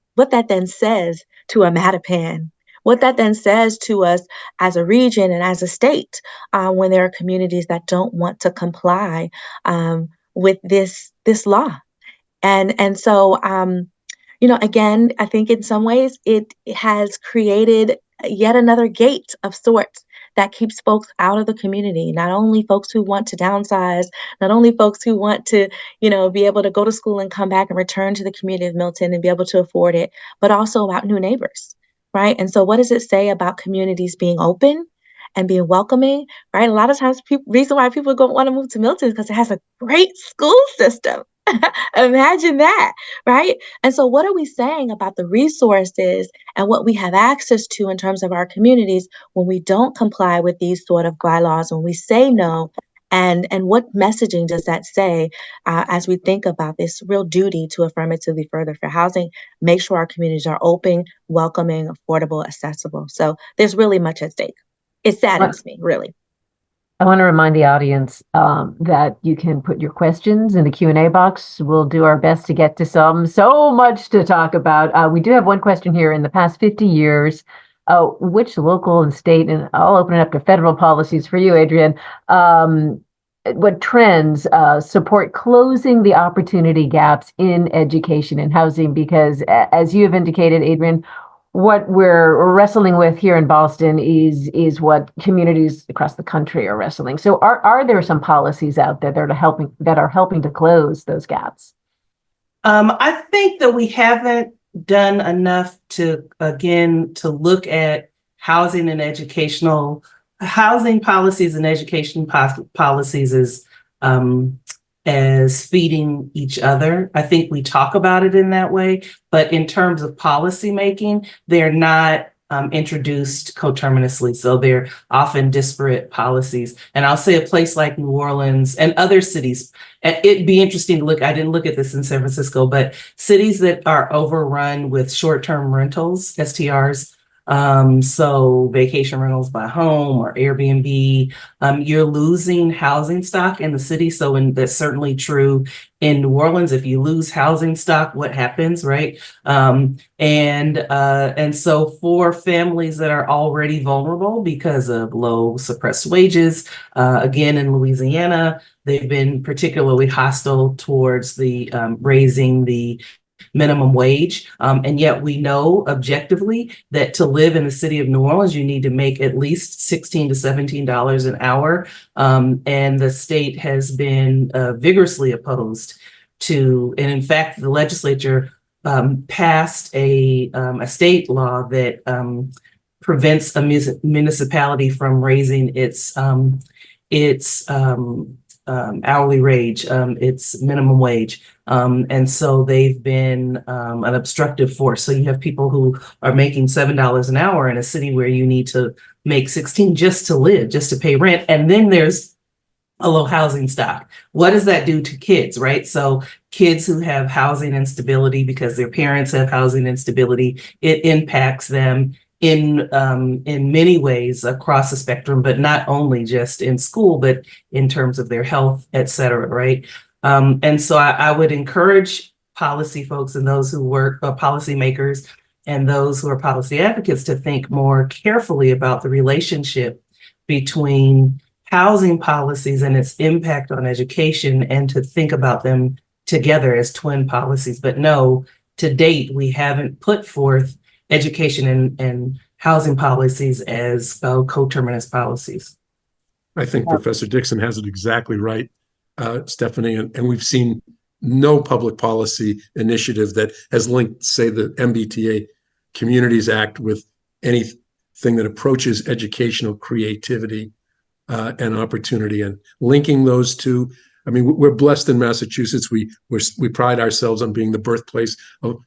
[SPEAKER 4] then says to a Mattapan, what that then says to us as a region and as a state, when there are communities that don't want to comply with this law. And so again, I think in some ways it has created yet another gate of sorts that keeps folks out of the community, not only folks who want to downsize, not only folks who want to, be able to go to school and come back and return to the community of Milton and be able to afford it, but also about new neighbors, right? And so what does it say about communities being open and being welcoming, right? A lot of times, reason why people don't want to move to Milton is because it has a great school system. Imagine that, right? And so what are we saying about the resources and what we have access to in terms of our communities when we don't comply with these sort of bylaws, when we say no? And what messaging does that say as we think about this real duty to affirmatively further fair housing, make sure our communities are open, welcoming, affordable, accessible? So there's really much at stake. It saddens me, really.
[SPEAKER 3] I want to remind the audience that you can put your questions in the Q&A box. We'll do our best to get to some. So much to talk about. We do have one question here. In the past 50 years, which local and state, and I'll open it up to federal policies for you, Adrienne, what trends support closing the opportunity gaps in education and housing? Because as you have indicated, Adrienne, what we're wrestling with here in Boston is what communities across the country are wrestling. So are there some policies out there that are helping to close those gaps?
[SPEAKER 5] I think that we haven't done enough to look at housing policies and education policies as feeding each other. I think we talk about it in that way, but in terms of policy making, they're not introduced coterminously. So they're often disparate policies. And I'll say a place like New Orleans and other cities, it'd be interesting to look, I didn't look at this in San Francisco, but cities that are overrun with short-term rentals, STRs, so vacation rentals by home or Airbnb, you're losing housing stock in the city. So that's certainly true in New Orleans. If you lose housing stock, what happens, right? And so for families that are already vulnerable because of low suppressed wages, again, in Louisiana, they've been particularly hostile towards the raising the minimum wage. And yet we know objectively that to live in the city of New Orleans, you need to make at least $16 to $17 an hour. And the state has been vigorously opposed to, and in fact, the legislature passed a state law that prevents a municipality from raising its hourly wage, it's minimum wage. And so they've been an obstructive force. So you have people who are making $7 an hour in a city where you need to make 16 just to live, just to pay rent. And then there's a low housing stock. What does that do to kids, right? So kids who have housing instability because their parents have housing instability, it impacts them in many ways across the spectrum, but not only just in school, but in terms of their health, et cetera, right? And so I would encourage policy folks and those who work, policymakers and those who are policy advocates to think more carefully about the relationship between housing policies and its impact on education, and to think about them together as twin policies. But no, to date, we haven't put forth education and housing policies as coterminous policies.
[SPEAKER 1] I think Professor Dixon has it exactly right, Stephanie, and we've seen no public policy initiative that has linked, say, the MBTA Communities Act with anything that approaches educational creativity and opportunity, and linking those two. I mean, we're blessed in Massachusetts. We pride ourselves on being the birthplace of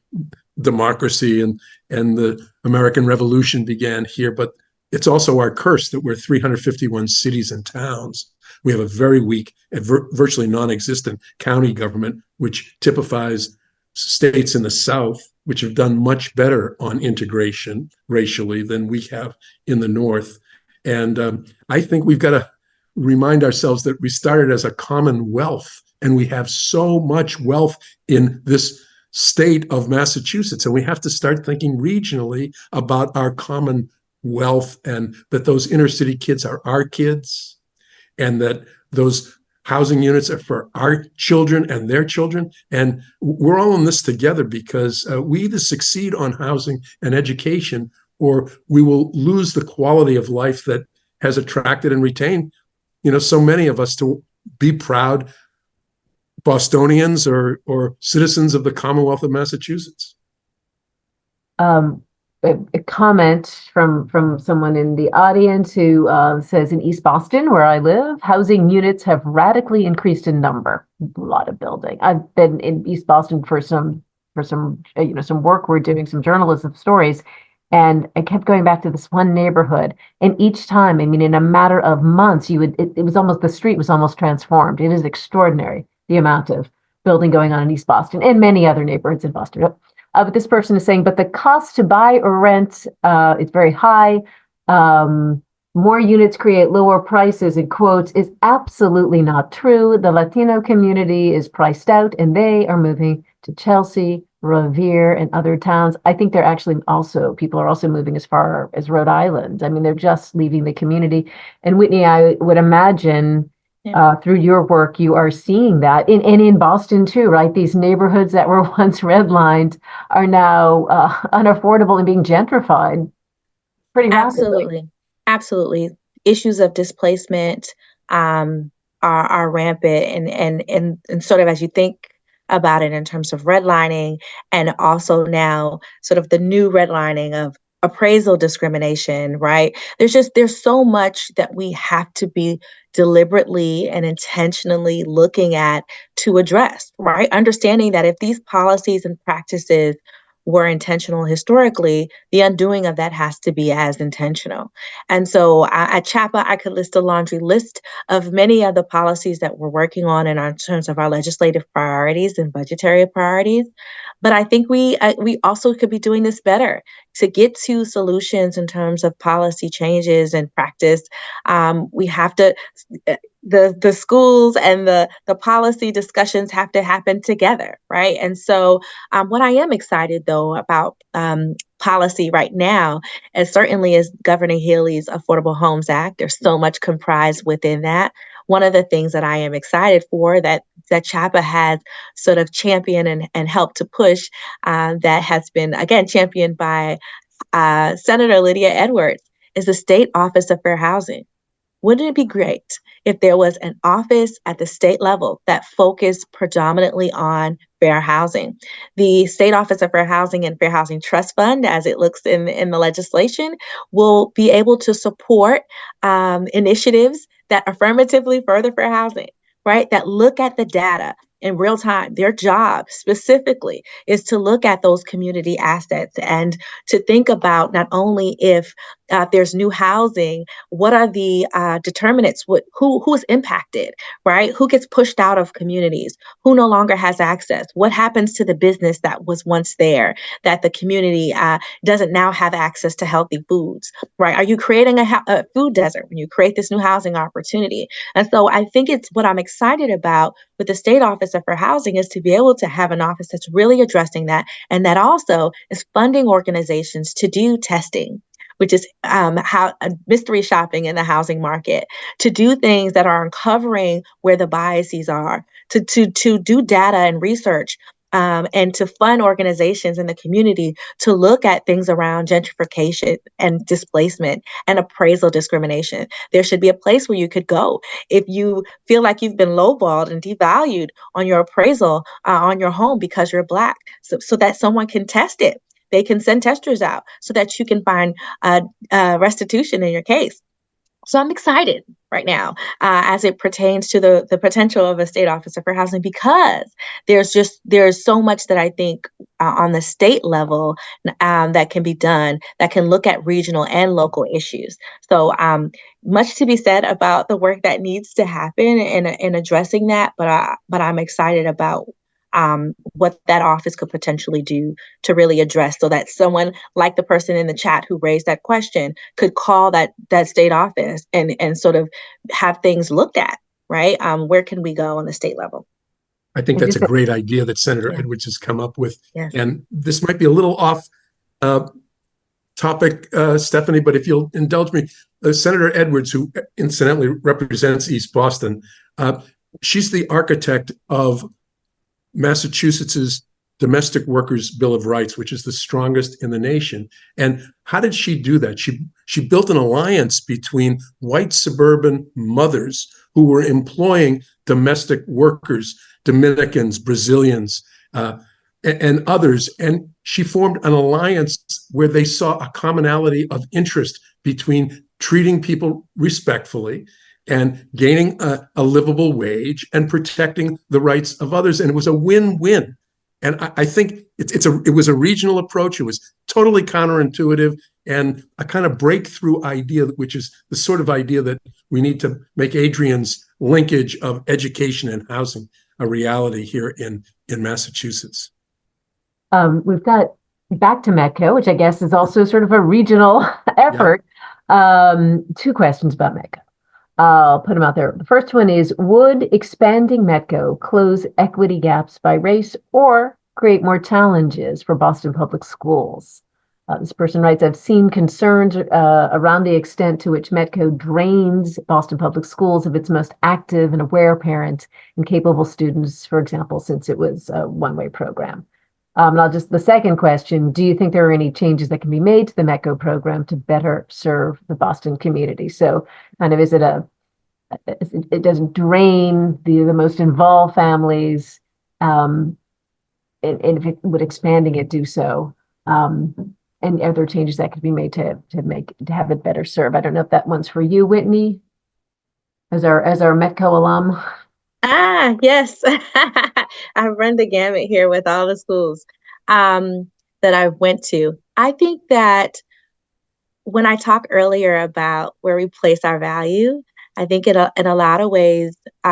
[SPEAKER 1] democracy, and the American Revolution began here. But it's also our curse that we're 351 cities and towns. We have a very weak and virtually non-existent county government, which typifies states in the South, which have done much better on integration racially than we have in the North. And I think we've got to remind ourselves that we started as a commonwealth, and we have so much wealth in this state of Massachusetts, and we have to start thinking regionally about our commonwealth, and that those inner city kids are our kids, and that those housing units are for our children and their children. And we're all in this together, because we either succeed on housing and education, or we will lose the quality of life that has attracted and retained, so many of us to be proud Bostonians or citizens of the Commonwealth of Massachusetts.
[SPEAKER 3] A comment from someone in the audience who says, in East Boston, where I live, housing units have radically increased in number. A lot of building. I've been in East Boston for some work we're doing, some journalism stories. And I kept going back to this one neighborhood. And each time, I mean, in a matter of months, it was almost, the street was almost transformed. It is extraordinary, the amount of building going on in East Boston and many other neighborhoods in Boston. But this person is saying, but the cost to buy or rent is very high. More units create lower prices, in quotes, is absolutely not true. The Latino community is priced out, and they are moving to Chelsea, Revere, and other towns. I think they're actually people are also moving as far as Rhode Island. I mean, they're just leaving the community. And Whitney, I would imagine through your work, you are seeing that in Boston too, right? These neighborhoods that were once redlined are now unaffordable and being gentrified pretty rapidly.
[SPEAKER 4] Absolutely. Issues of displacement are rampant, and sort of, as you think about it in terms of redlining, and also now sort of the new redlining of appraisal discrimination, right? There's so much that we have to be deliberately and intentionally looking at to address, right? Understanding that if these policies and practices were intentional historically, the undoing of that has to be as intentional. And so at CHAPA, I could list a laundry list of many of the policies that we're working on in terms of our legislative priorities and budgetary priorities. But I think we also could be doing this better to get to solutions in terms of policy changes and practice. We have to, the schools and the policy discussions have to happen together, right? And so what I am excited though about policy right now, and certainly is Governor Healey's Affordable Homes Act. There's so much comprised within that. One of the things that I am excited for that CHAPA has sort of championed and helped to push, that has been, again, championed by Senator Lydia Edwards, is the State Office of Fair Housing. Wouldn't it be great if there was an office at the state level that focused predominantly on fair housing? The State Office of Fair Housing and Fair Housing Trust Fund, as it looks in the legislation, will be able to support initiatives that affirmatively further fair housing, right, that look at the data in real time. Their job specifically is to look at those community assets and to think about not only if there's new housing, what are the determinants, who is impacted, right? Who gets pushed out of communities? Who no longer has access? What happens to the business that was once there, that the community doesn't now have access to healthy foods, right? Are you creating a food desert when you create this new housing opportunity? And so I think it's what I'm excited about with the State Office of Fair Housing is to be able to have an office that's really addressing that, and that also is funding organizations to do testing, which is how mystery shopping in the housing market, to do things that are uncovering where the biases are, to do data and research, and to fund organizations in the community to look at things around gentrification and displacement and appraisal discrimination. There should be a place where you could go if you feel like you've been lowballed and devalued on your appraisal on your home because you're Black, so that someone can test it. They can send testers out so that you can find restitution in your case. So I'm excited right now as it pertains to the potential of a state officer for housing, because there's so much that I think on the state level that can be done, that can look at regional and local issues. So much to be said about the work that needs to happen in addressing that, but I'm excited about what that office could potentially do to really address, so that someone like the person in the chat who raised that question could call that state office and sort of have things looked at, right? Where can we go on the state level?
[SPEAKER 1] I think that's a great idea that Senator Edwards has come up with.
[SPEAKER 4] Yes.
[SPEAKER 1] And this might be a little off topic, Stephanie, but if you'll indulge me, Senator Edwards, who incidentally represents East Boston, she's the architect of Massachusetts's Domestic Workers Bill of Rights, which is the strongest in the nation. And how did she do that? She built an alliance between white suburban mothers who were employing domestic workers, Dominicans, Brazilians, and others. And she formed an alliance where they saw a commonality of interest between treating people respectfully and gaining a livable wage and protecting the rights of others. And it was a win-win. And I think it was a regional approach. It was totally counterintuitive and a kind of breakthrough idea, which is the sort of idea that we need to make Adrian's linkage of education and housing a reality here in Massachusetts.
[SPEAKER 3] We've got back to Metco, which I guess is also sort of a regional effort. Yeah. Two questions about Metco. I'll put them out there. The first one is, would expanding Metco close equity gaps by race or create more challenges for Boston Public Schools? This person writes, I've seen concerns around the extent to which Metco drains Boston Public Schools of its most active and aware parents and capable students, for example, since it was a one-way program. And the second question, do you think there are any changes that can be made to the Metco program to better serve the Boston community? So kind of, is it it doesn't drain the most involved families, and if it would expanding it do so, and are there changes that could be made to have it better serve? I don't know if that one's for you, Whitney, as our Metco alum.
[SPEAKER 4] Yes. I run the gamut here with all the schools that I went to. I think that when I talked earlier about where we place our value, I think in a lot of ways, we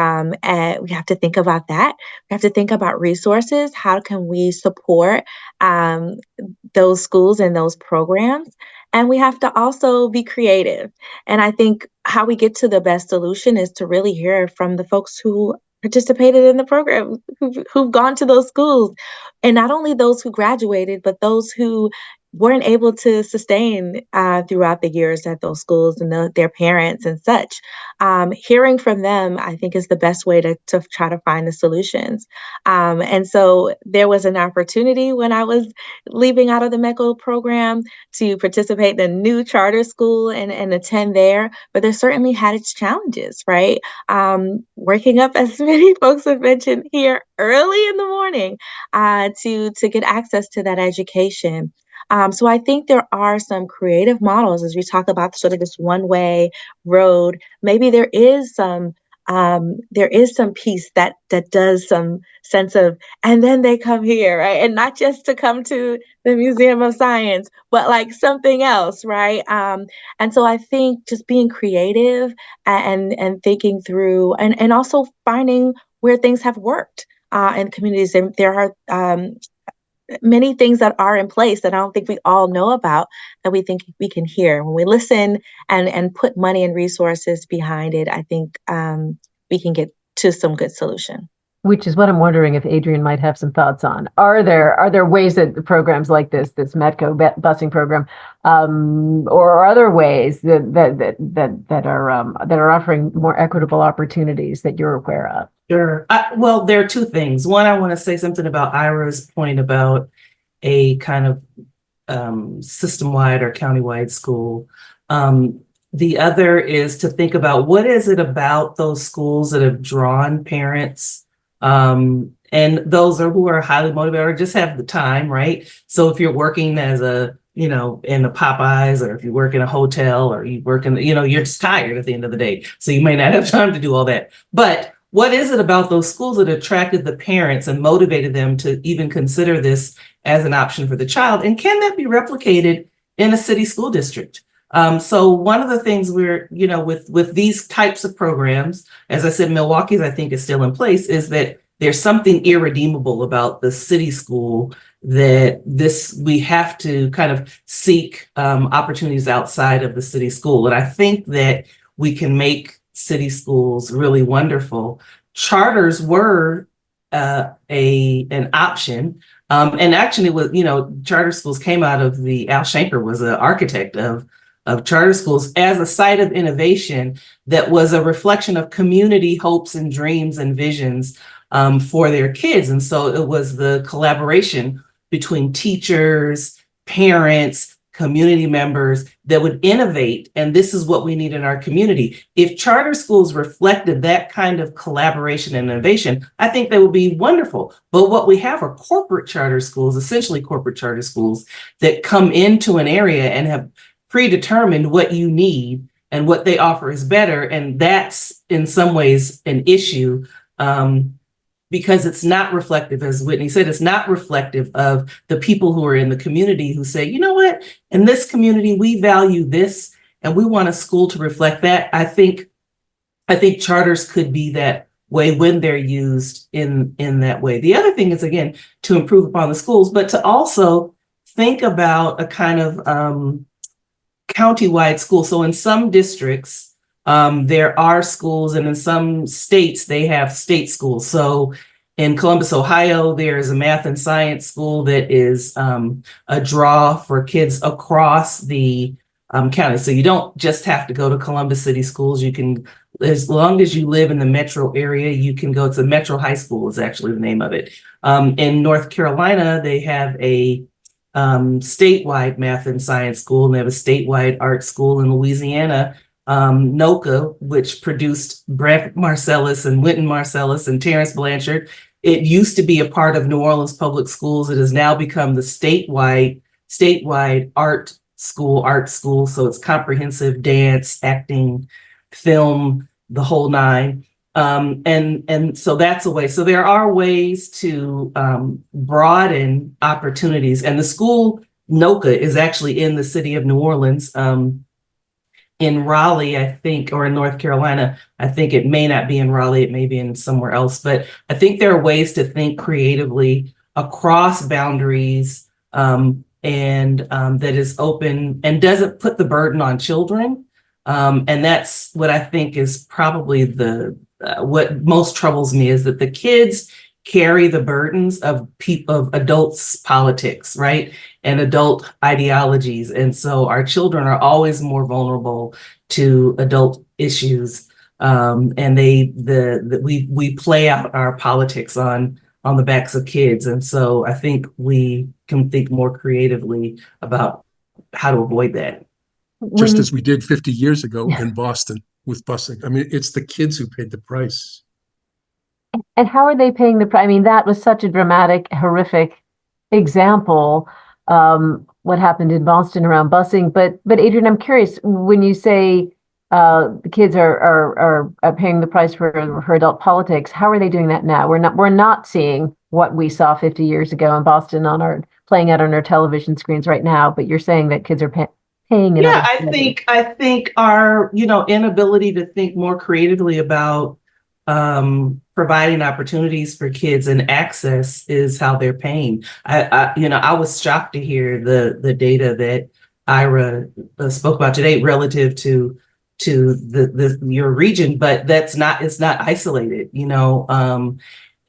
[SPEAKER 4] have to think about that. We have to think about resources. How can we support those schools and those programs? And we have to also be creative. And I think how we get to the best solution is to really hear from the folks who participated in the program, who've gone to those schools, and not only those who graduated, but those who weren't able to sustain throughout the years at those schools, and their parents and such. Hearing from them, I think, is the best way to try to find the solutions. And so there was an opportunity when I was leaving out of the Metco program to participate in a new charter school and attend there, but there certainly had its challenges, right? Working up, as many folks have mentioned here, early in the morning to get access to that education. So I think there are some creative models as we talk about sort of this one-way road. Maybe there is some there is some piece that does some sense of, and then they come here, right? And not just to come to the Museum of Science, but like something else, right? And so I think just being creative and thinking through and also finding where things have worked in communities. There are many things that are in place that I don't think we all know about that we think we can hear. When we listen and put money and resources behind it, I think we can get to some good solution.
[SPEAKER 3] Which is what I'm wondering if Adrian might have some thoughts on. Are there ways that the programs like this Metco busing program, or other ways that are offering more equitable opportunities that you're aware of?
[SPEAKER 5] Sure. Well, there are two things. One, I want to say something about Ira's point about a kind of system-wide or county-wide school. The other is to think about what is it about those schools that have drawn parents, and those who are highly motivated or just have the time, right? So if you're working as in a Popeyes, or if you work in a hotel, or you work in, you're just tired at the end of the day. So you may not have time to do all that. But what is it about those schools that attracted the parents and motivated them to even consider this as an option for the child? And can that be replicated in a city school district? So one of the things we're, with these types of programs, as I said, Milwaukee's, I think, is still in place, is that there's something irredeemable about the city school that we have to kind of seek opportunities outside of the city school. And I think that we can make city schools really wonderful. Charters were an option. And actually, charter schools came out of Al Shanker was an architect of charter schools as a site of innovation that was a reflection of community hopes and dreams and visions for their kids. And so it was the collaboration between teachers, parents, community members that would innovate. And this is what we need in our community. If charter schools reflected that kind of collaboration and innovation, I think they would be wonderful. But what we have are corporate charter schools, essentially corporate charter schools that come into an area and have predetermined what you need and what they offer is better. And that's in some ways an issue, because it's not reflective, as Whitney said, it's not reflective of the people who are in the community who say, you know what, in this community, we value this and we want a school to reflect that. I think charters could be that way when they're used in that way. The other thing is, again, to improve upon the schools, but to also think about a kind of countywide school. So in some districts, there are schools, and in some states, they have state schools. So in Columbus, Ohio, there's a math and science school that is a draw for kids across the county. So you don't just have to go to Columbus City Schools. You can, as long as you live in the metro area, you can go to Metro High School is actually the name of it. In North Carolina, they have a statewide math and science school, and they have a statewide art school. In Louisiana, NOCA, which produced Brett Marcellus and Wynton Marcellus and Terrence Blanchard. It used to be a part of New Orleans Public Schools. It has now become the statewide art school. So it's comprehensive dance, acting, film, the whole nine. And so that's a way. So there are ways to broaden opportunities. And the school NOCA is actually in the city of New Orleans. In Raleigh, I think, or in North Carolina, I think it may not be in Raleigh, it may be in somewhere else. But I think there are ways to think creatively across boundaries, and that is open and doesn't put the burden on children. And that's what I think is probably what most troubles me, is that the kids carry the burdens of adults' politics, right? And adult ideologies. And so our children are always more vulnerable to adult issues. And we play out our politics on the backs of kids. And so I think we can think more creatively about how to avoid that.
[SPEAKER 1] Just as we did 50 years ago in Boston with busing. I mean, it's the kids who paid the price.
[SPEAKER 3] And how are they paying the price? I mean, that was such a dramatic, horrific example, what happened in Boston around busing. But Adrian, I'm curious, when you say the kids are paying the price for adult politics. How are they doing that now? We're not seeing what we saw 50 years ago in Boston playing out on our television screens right now. But you're saying that kids are paying in
[SPEAKER 5] Yeah,
[SPEAKER 3] other ways.
[SPEAKER 5] I think our, inability to think more creatively about providing opportunities for kids and access is how they're paying. I was shocked to hear the data that Ira spoke about today relative to your region, but it's not isolated,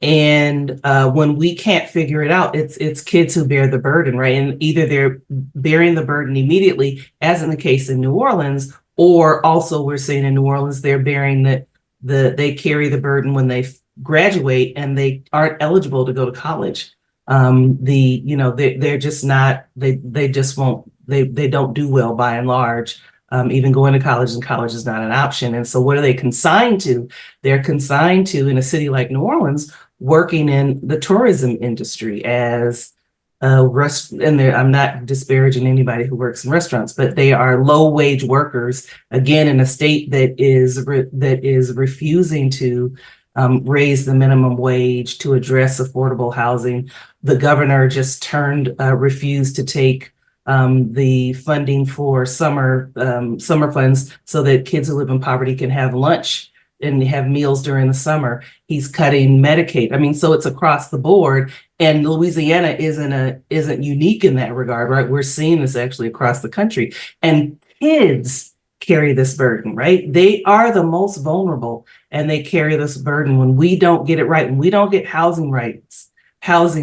[SPEAKER 5] and when we can't figure it out, it's kids who bear the burden, right? And either they're bearing the burden immediately, as in the case in New Orleans, or also we're seeing in New Orleans they're bearing they carry the burden when they graduate and they aren't eligible to go to college. They're just not, they just won't, they don't do well by and large. Even going to college, and college is not an option. And so what are they consigned to? They're consigned to, in a city like New Orleans, working in the tourism industry as I'm not disparaging anybody who works in restaurants, but they are low wage workers, again, in a state that is refusing to raise the minimum wage to address affordable housing. The governor just refused to take the funding for summer funds so that kids who live in poverty can have lunch and have meals during the summer. He's cutting Medicaid. I mean, so it's across the board. And Louisiana isn't unique in that regard, right? We're seeing this actually across the country. And kids carry this burden, right? They are the most vulnerable, and they carry this burden when we don't get it right, when we don't get housing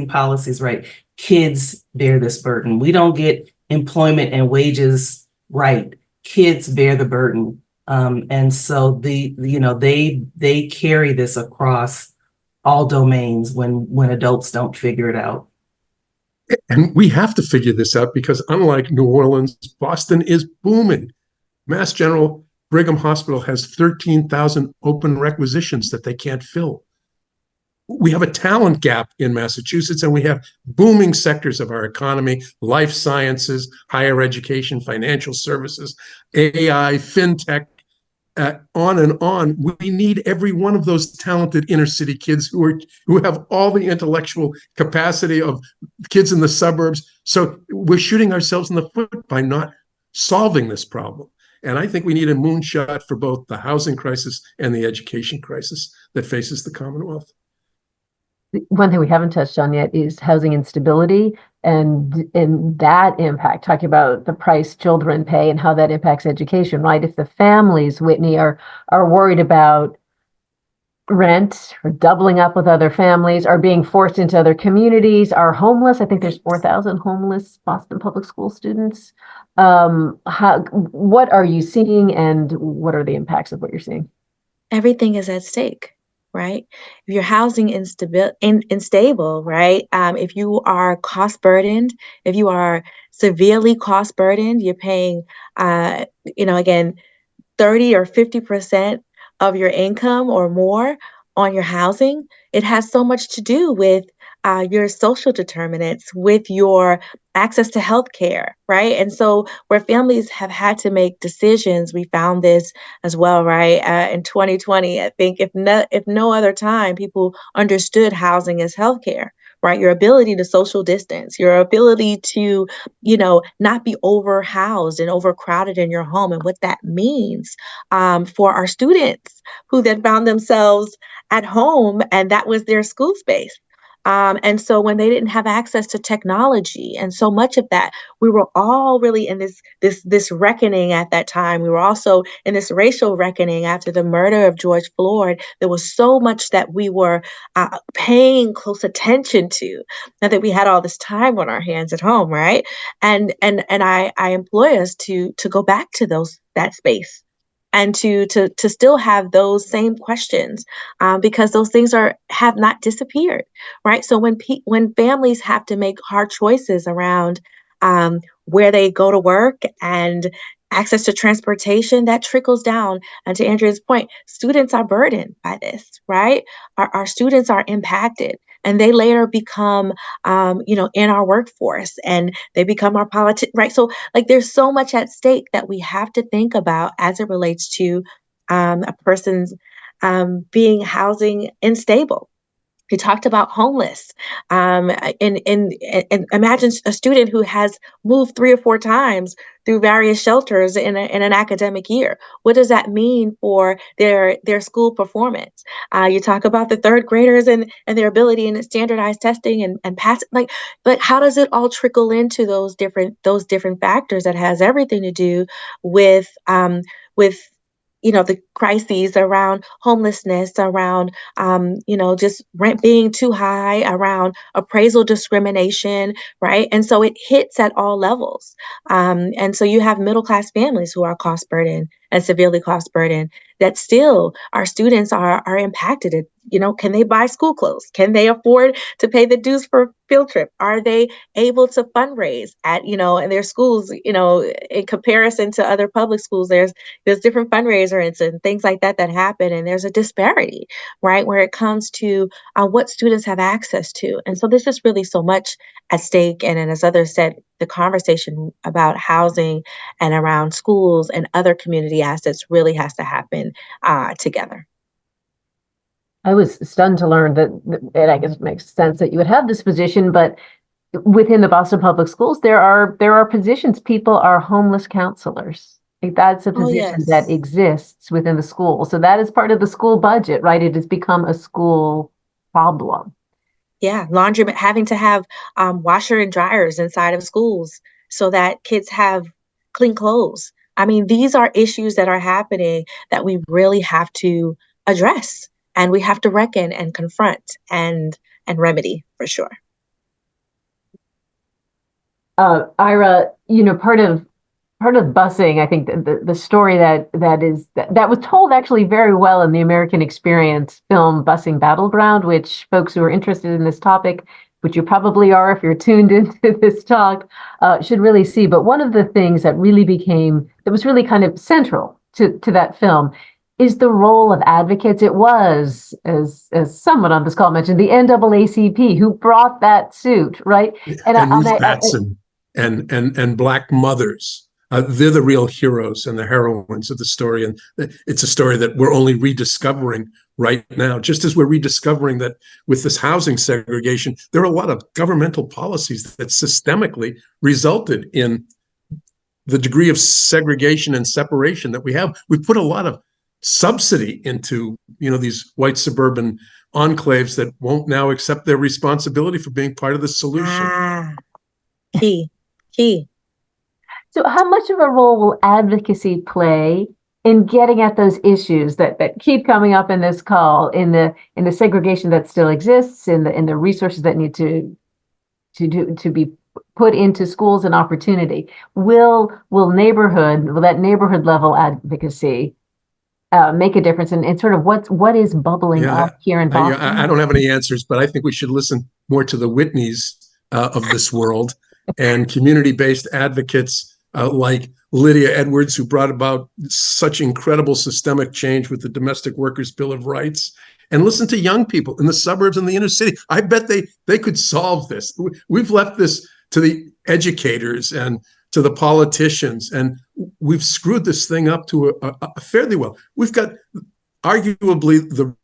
[SPEAKER 5] policies right. Kids bear this burden. We don't get employment and wages right. Kids bear the burden. And so they carry this across all domains when adults don't figure it out.
[SPEAKER 1] And we have to figure this out because unlike New Orleans, Boston is booming. Mass General Brigham Hospital has 13,000 open requisitions that they can't fill. We have a talent gap in Massachusetts, and we have booming sectors of our economy: life sciences, higher education, financial services, AI, fintech, on and on. We need every one of those talented inner city kids who have all the intellectual capacity of kids in the suburbs. So we're shooting ourselves in the foot by not solving this problem. And I think we need a moonshot for both the housing crisis and the education crisis that faces the Commonwealth.
[SPEAKER 3] One thing we haven't touched on yet is housing instability and that impact, talking about the price children pay and how that impacts education, right? If the families, Whitney, are worried about rent or doubling up with other families, are being forced into other communities, are homeless. I think there's 4,000 homeless Boston public school students. What are you seeing, and what are the impacts of what you're seeing?
[SPEAKER 4] Everything is at stake. Right? If your housing unstable, right? If you are cost burdened, if you are severely cost burdened, you're paying, again, 30 or 50% of your income or more on your housing. It has so much to do with your social determinants, with your access to healthcare, right? And so where families have had to make decisions, we found this as well, right? In 2020, I think if no other time, people understood housing as healthcare, right? Your ability to social distance, your ability to, not be overhoused and overcrowded in your home, and what that means for our students who then found themselves at home and that was their school space. And so when they didn't have access to technology and so much of that, we were all really in this reckoning at that time. We were also in this racial reckoning after the murder of George Floyd. There was so much that we were paying close attention to, now that we had all this time on our hands at home, right? And I employ us to go back to that space, and to still have those same questions, because those things have not disappeared, right? So when families have to make hard choices around where they go to work and access to transportation, that trickles down. And to Andrea's point, students are burdened by this, right? Our students are impacted. and they later become, in our workforce, and they become our politics, right? So like there's so much at stake that we have to think about as it relates to a person's being housing unstable. He talked about homeless. And imagine a student who has moved 3 or 4 times through various shelters in an academic year. What does that mean for their school performance? You talk about the third graders and their ability in standardized testing and pass, but how does it all trickle into those different factors that has everything to do with the crises around homelessness, around just rent being too high, around appraisal discrimination, right? And so it hits at all levels. And so you have middle class families who are cost burdened and severely cost burdened, that still our students are impacted. Can they buy school clothes? Can they afford to pay the dues for a field trip? Are they able to fundraise in their schools, in comparison to other public schools? There's different fundraisers and things like that happen, and there's a disparity, right, where it comes to what students have access to. And so this is really so much at stake. And then, as others said, the conversation about housing and around schools and other community assets really has to happen together.
[SPEAKER 3] I was stunned to learn that, and I guess it makes sense that you would have this position, but within the Boston Public Schools, there are positions. People are homeless counselors. Like that's a position that exists within the school. So that is part of the school budget, right? It has become a school problem.
[SPEAKER 4] Yeah, laundry, having to have washer and dryers inside of schools so that kids have clean clothes. I mean, these are issues that are happening that we really have to address, and we have to reckon and confront and remedy for sure.
[SPEAKER 3] Ira, part of busing, I think the story that was told actually very well in the American Experience film Busing Battleground, which folks who are interested in this topic, which you probably are if you're tuned into this talk, should really see. But one of the things that was really kind of central to that film is the role of advocates. It was, as someone on this call mentioned, the NAACP who brought that suit, right?
[SPEAKER 1] And Ruth Batson and Black mothers. They're the real heroes and the heroines of the story. And it's a story that we're only rediscovering right now, just as we're rediscovering that with this housing segregation, there are a lot of governmental policies that systemically resulted in the degree of segregation and separation that we have. We put a lot of subsidy into, these white suburban enclaves that won't now accept their responsibility for being part of the solution.
[SPEAKER 4] Key.
[SPEAKER 3] So how much of a role will advocacy play in getting at those issues that keep coming up in this call, in the segregation that still exists, in the resources that need to be put into schools and opportunity? Will that neighborhood level advocacy make a difference? And sort of what is bubbling up here in Boston?
[SPEAKER 1] I don't have any answers, but I think we should listen more to the Whitneys of this world and community-based advocates like Lydia Edwards, who brought about such incredible systemic change with the Domestic Workers' Bill of Rights, and listen to young people in the suburbs and the inner city. I bet they could solve this. We've left this to the educators and to the politicians, and we've screwed this thing up to a fairly well. We've got arguably the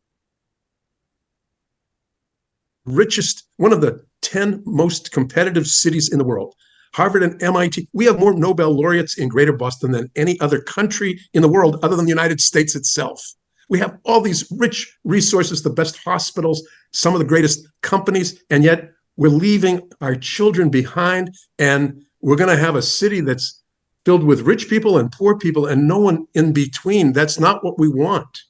[SPEAKER 1] richest, one of the 10 most competitive cities in the world. Harvard and MIT, we have more Nobel laureates in Greater Boston than any other country in the world other than the United States itself. We have all these rich resources, the best hospitals, some of the greatest companies, and yet we're leaving our children behind, and we're going to have a city that's filled with rich people and poor people and no one in between. That's not what we want.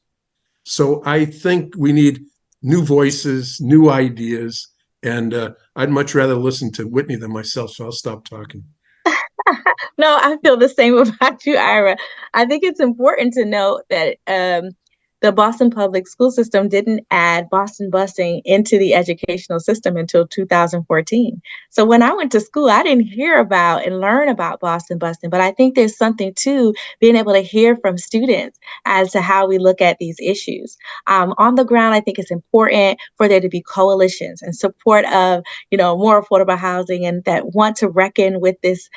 [SPEAKER 1] So I think we need new voices, new ideas, and I'd much rather listen to Whitney than myself, so I'll stop talking.
[SPEAKER 4] No, I feel the same about you, Ira. I think it's important to note that the Boston public school system didn't add Boston busing into the educational system until 2014. So when I went to school, I didn't hear about and learn about Boston busing, but I think there's something to being able to hear from students as to how we look at these issues. On the ground, I think it's important for there to be coalitions and support of, more affordable housing, and that want to reckon with this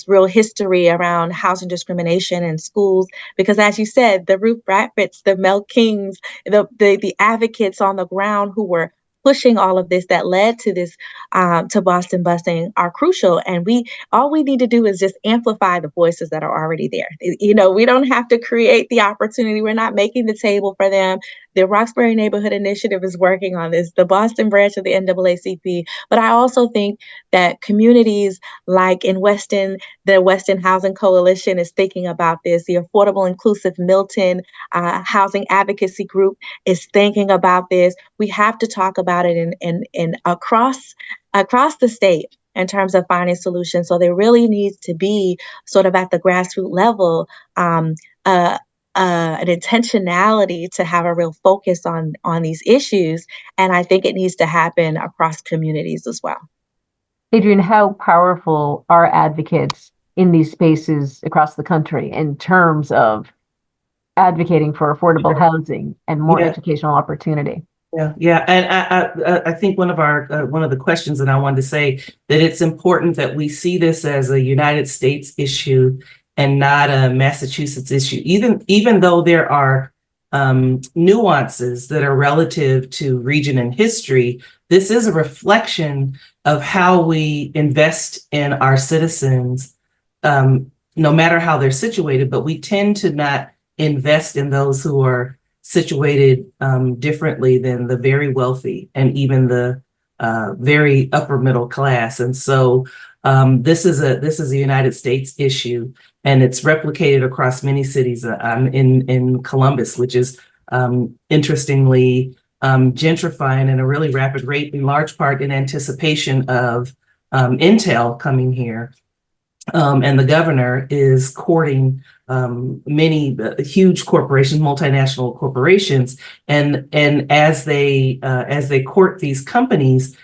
[SPEAKER 4] real history around housing discrimination in schools. Because as you said, the Ruth Bradfords, the Mel Kings, the advocates on the ground who were pushing all of this that led to this, to Boston busing, are crucial. And all we need to do is just amplify the voices that are already there. We don't have to create the opportunity. We're not making the table for them. The Roxbury Neighborhood Initiative is working on this, the Boston branch of the NAACP. But I also think that communities like in Weston, the Weston Housing Coalition is thinking about this. The Affordable Inclusive Milton Housing Advocacy Group is thinking about this. We have to talk about it in across the state in terms of finding solutions. So there really needs to be, sort of at the grassroots level, an intentionality to have a real focus on these issues. And I think it needs to happen across communities as well.
[SPEAKER 3] Adrienne, how powerful are advocates in these spaces across the country in terms of advocating for affordable housing and more educational opportunity?
[SPEAKER 5] Yeah, and I think one of the questions that I wanted to say, that it's important that we see this as a United States issue and not a Massachusetts issue, even though there are nuances that are relative to region and history. This is a reflection of how we invest in our citizens, no matter how they're situated, but we tend to not invest in those who are situated differently than the very wealthy and even the very upper middle class. And so this is a United States issue, and it's replicated across many cities. I'm in Columbus, which is interestingly gentrifying at a really rapid rate, in large part in anticipation of Intel coming here. And the governor is courting many huge corporations, multinational corporations, and as they court these companies,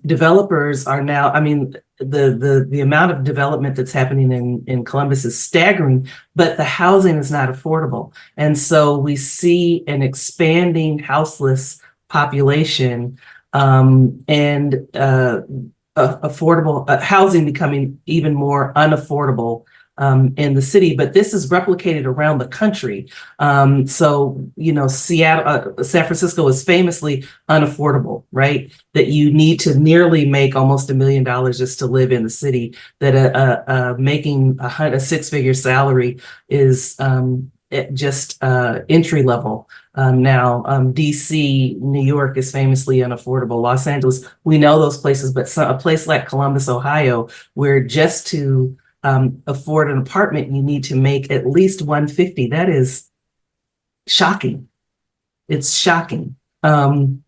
[SPEAKER 5] developers are now. I mean, the amount of development that's happening in Columbus is staggering, but the housing is not affordable, and so we see an expanding houseless population, and affordable housing becoming even more unaffordable in the city. But this is replicated around the country. So, Seattle, San Francisco is famously unaffordable, right? That you need to nearly make almost $1 million just to live in the city, that making a six-figure salary is just entry level. Now, DC, New York is famously unaffordable. Los Angeles, we know those places, but a place like Columbus, Ohio, where just to afford an apartment, you need to make at least $150. That is shocking. It's shocking. And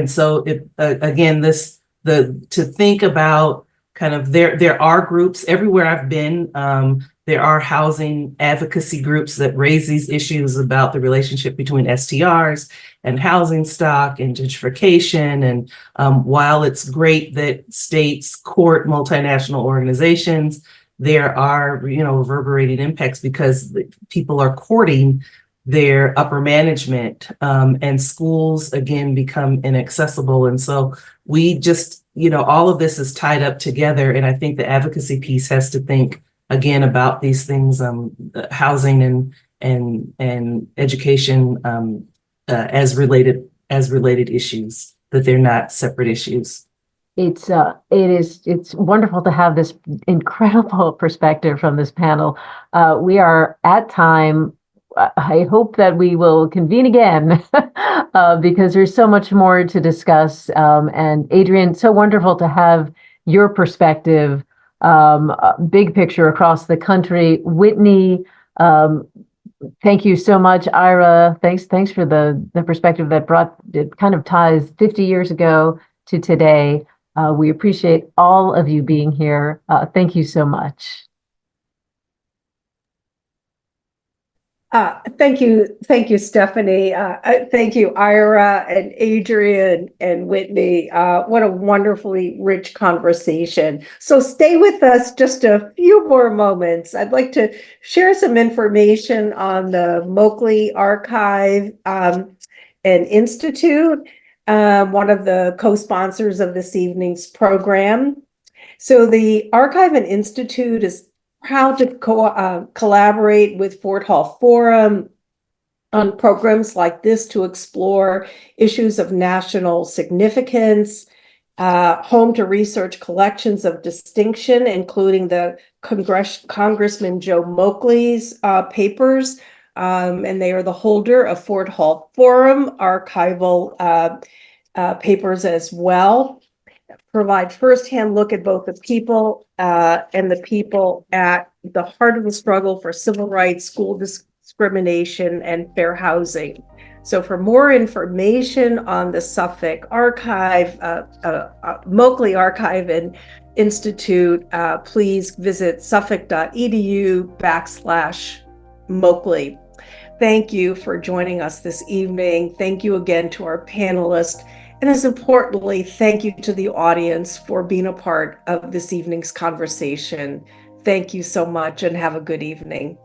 [SPEAKER 5] so again, to think about kind of there are groups everywhere I've been. There are housing advocacy groups that raise these issues about the relationship between STRs and housing stock and gentrification. And while it's great that states court multinational organizations, there are, reverberating impacts because people are courting their upper management, and schools again become inaccessible. And so we just, all of this is tied up together. And I think the advocacy piece has to think again about these things, housing and education as related issues, that they're not separate issues.
[SPEAKER 3] It's wonderful to have this incredible perspective from this panel. We are at time. I hope that we will convene again because there's so much more to discuss. And Adrienne, so wonderful to have your perspective, big picture across the country. Whitney, thank you so much. Ira, thanks for the perspective that it kind of ties 50 years ago to today. We appreciate all of you being here. Thank you so much.
[SPEAKER 2] Thank you, Stephanie. Thank you, Ira and Adrian and Whitney. What a wonderfully rich conversation. So stay with us just a few more moments. I'd like to share some information on the Moakley Archive and Institute, one of the co-sponsors of this evening's program. So the Archive and Institute is proud to collaborate with Fort Hall Forum on programs like this to explore issues of national significance, home to research collections of distinction, including the Congressman Joe Moakley's papers, and they are the holder of Fort Hall Forum archival papers as well. Provide firsthand look at both the people and the people at the heart of the struggle for civil rights, school discrimination, and fair housing. So for more information on the Suffolk Archive, Moakley Archive and Institute, please visit suffolk.edu/Moakley. Thank you for joining us this evening. Thank you again to our panelists. And as importantly, thank you to the audience for being a part of this evening's conversation. Thank you so much and have a good evening.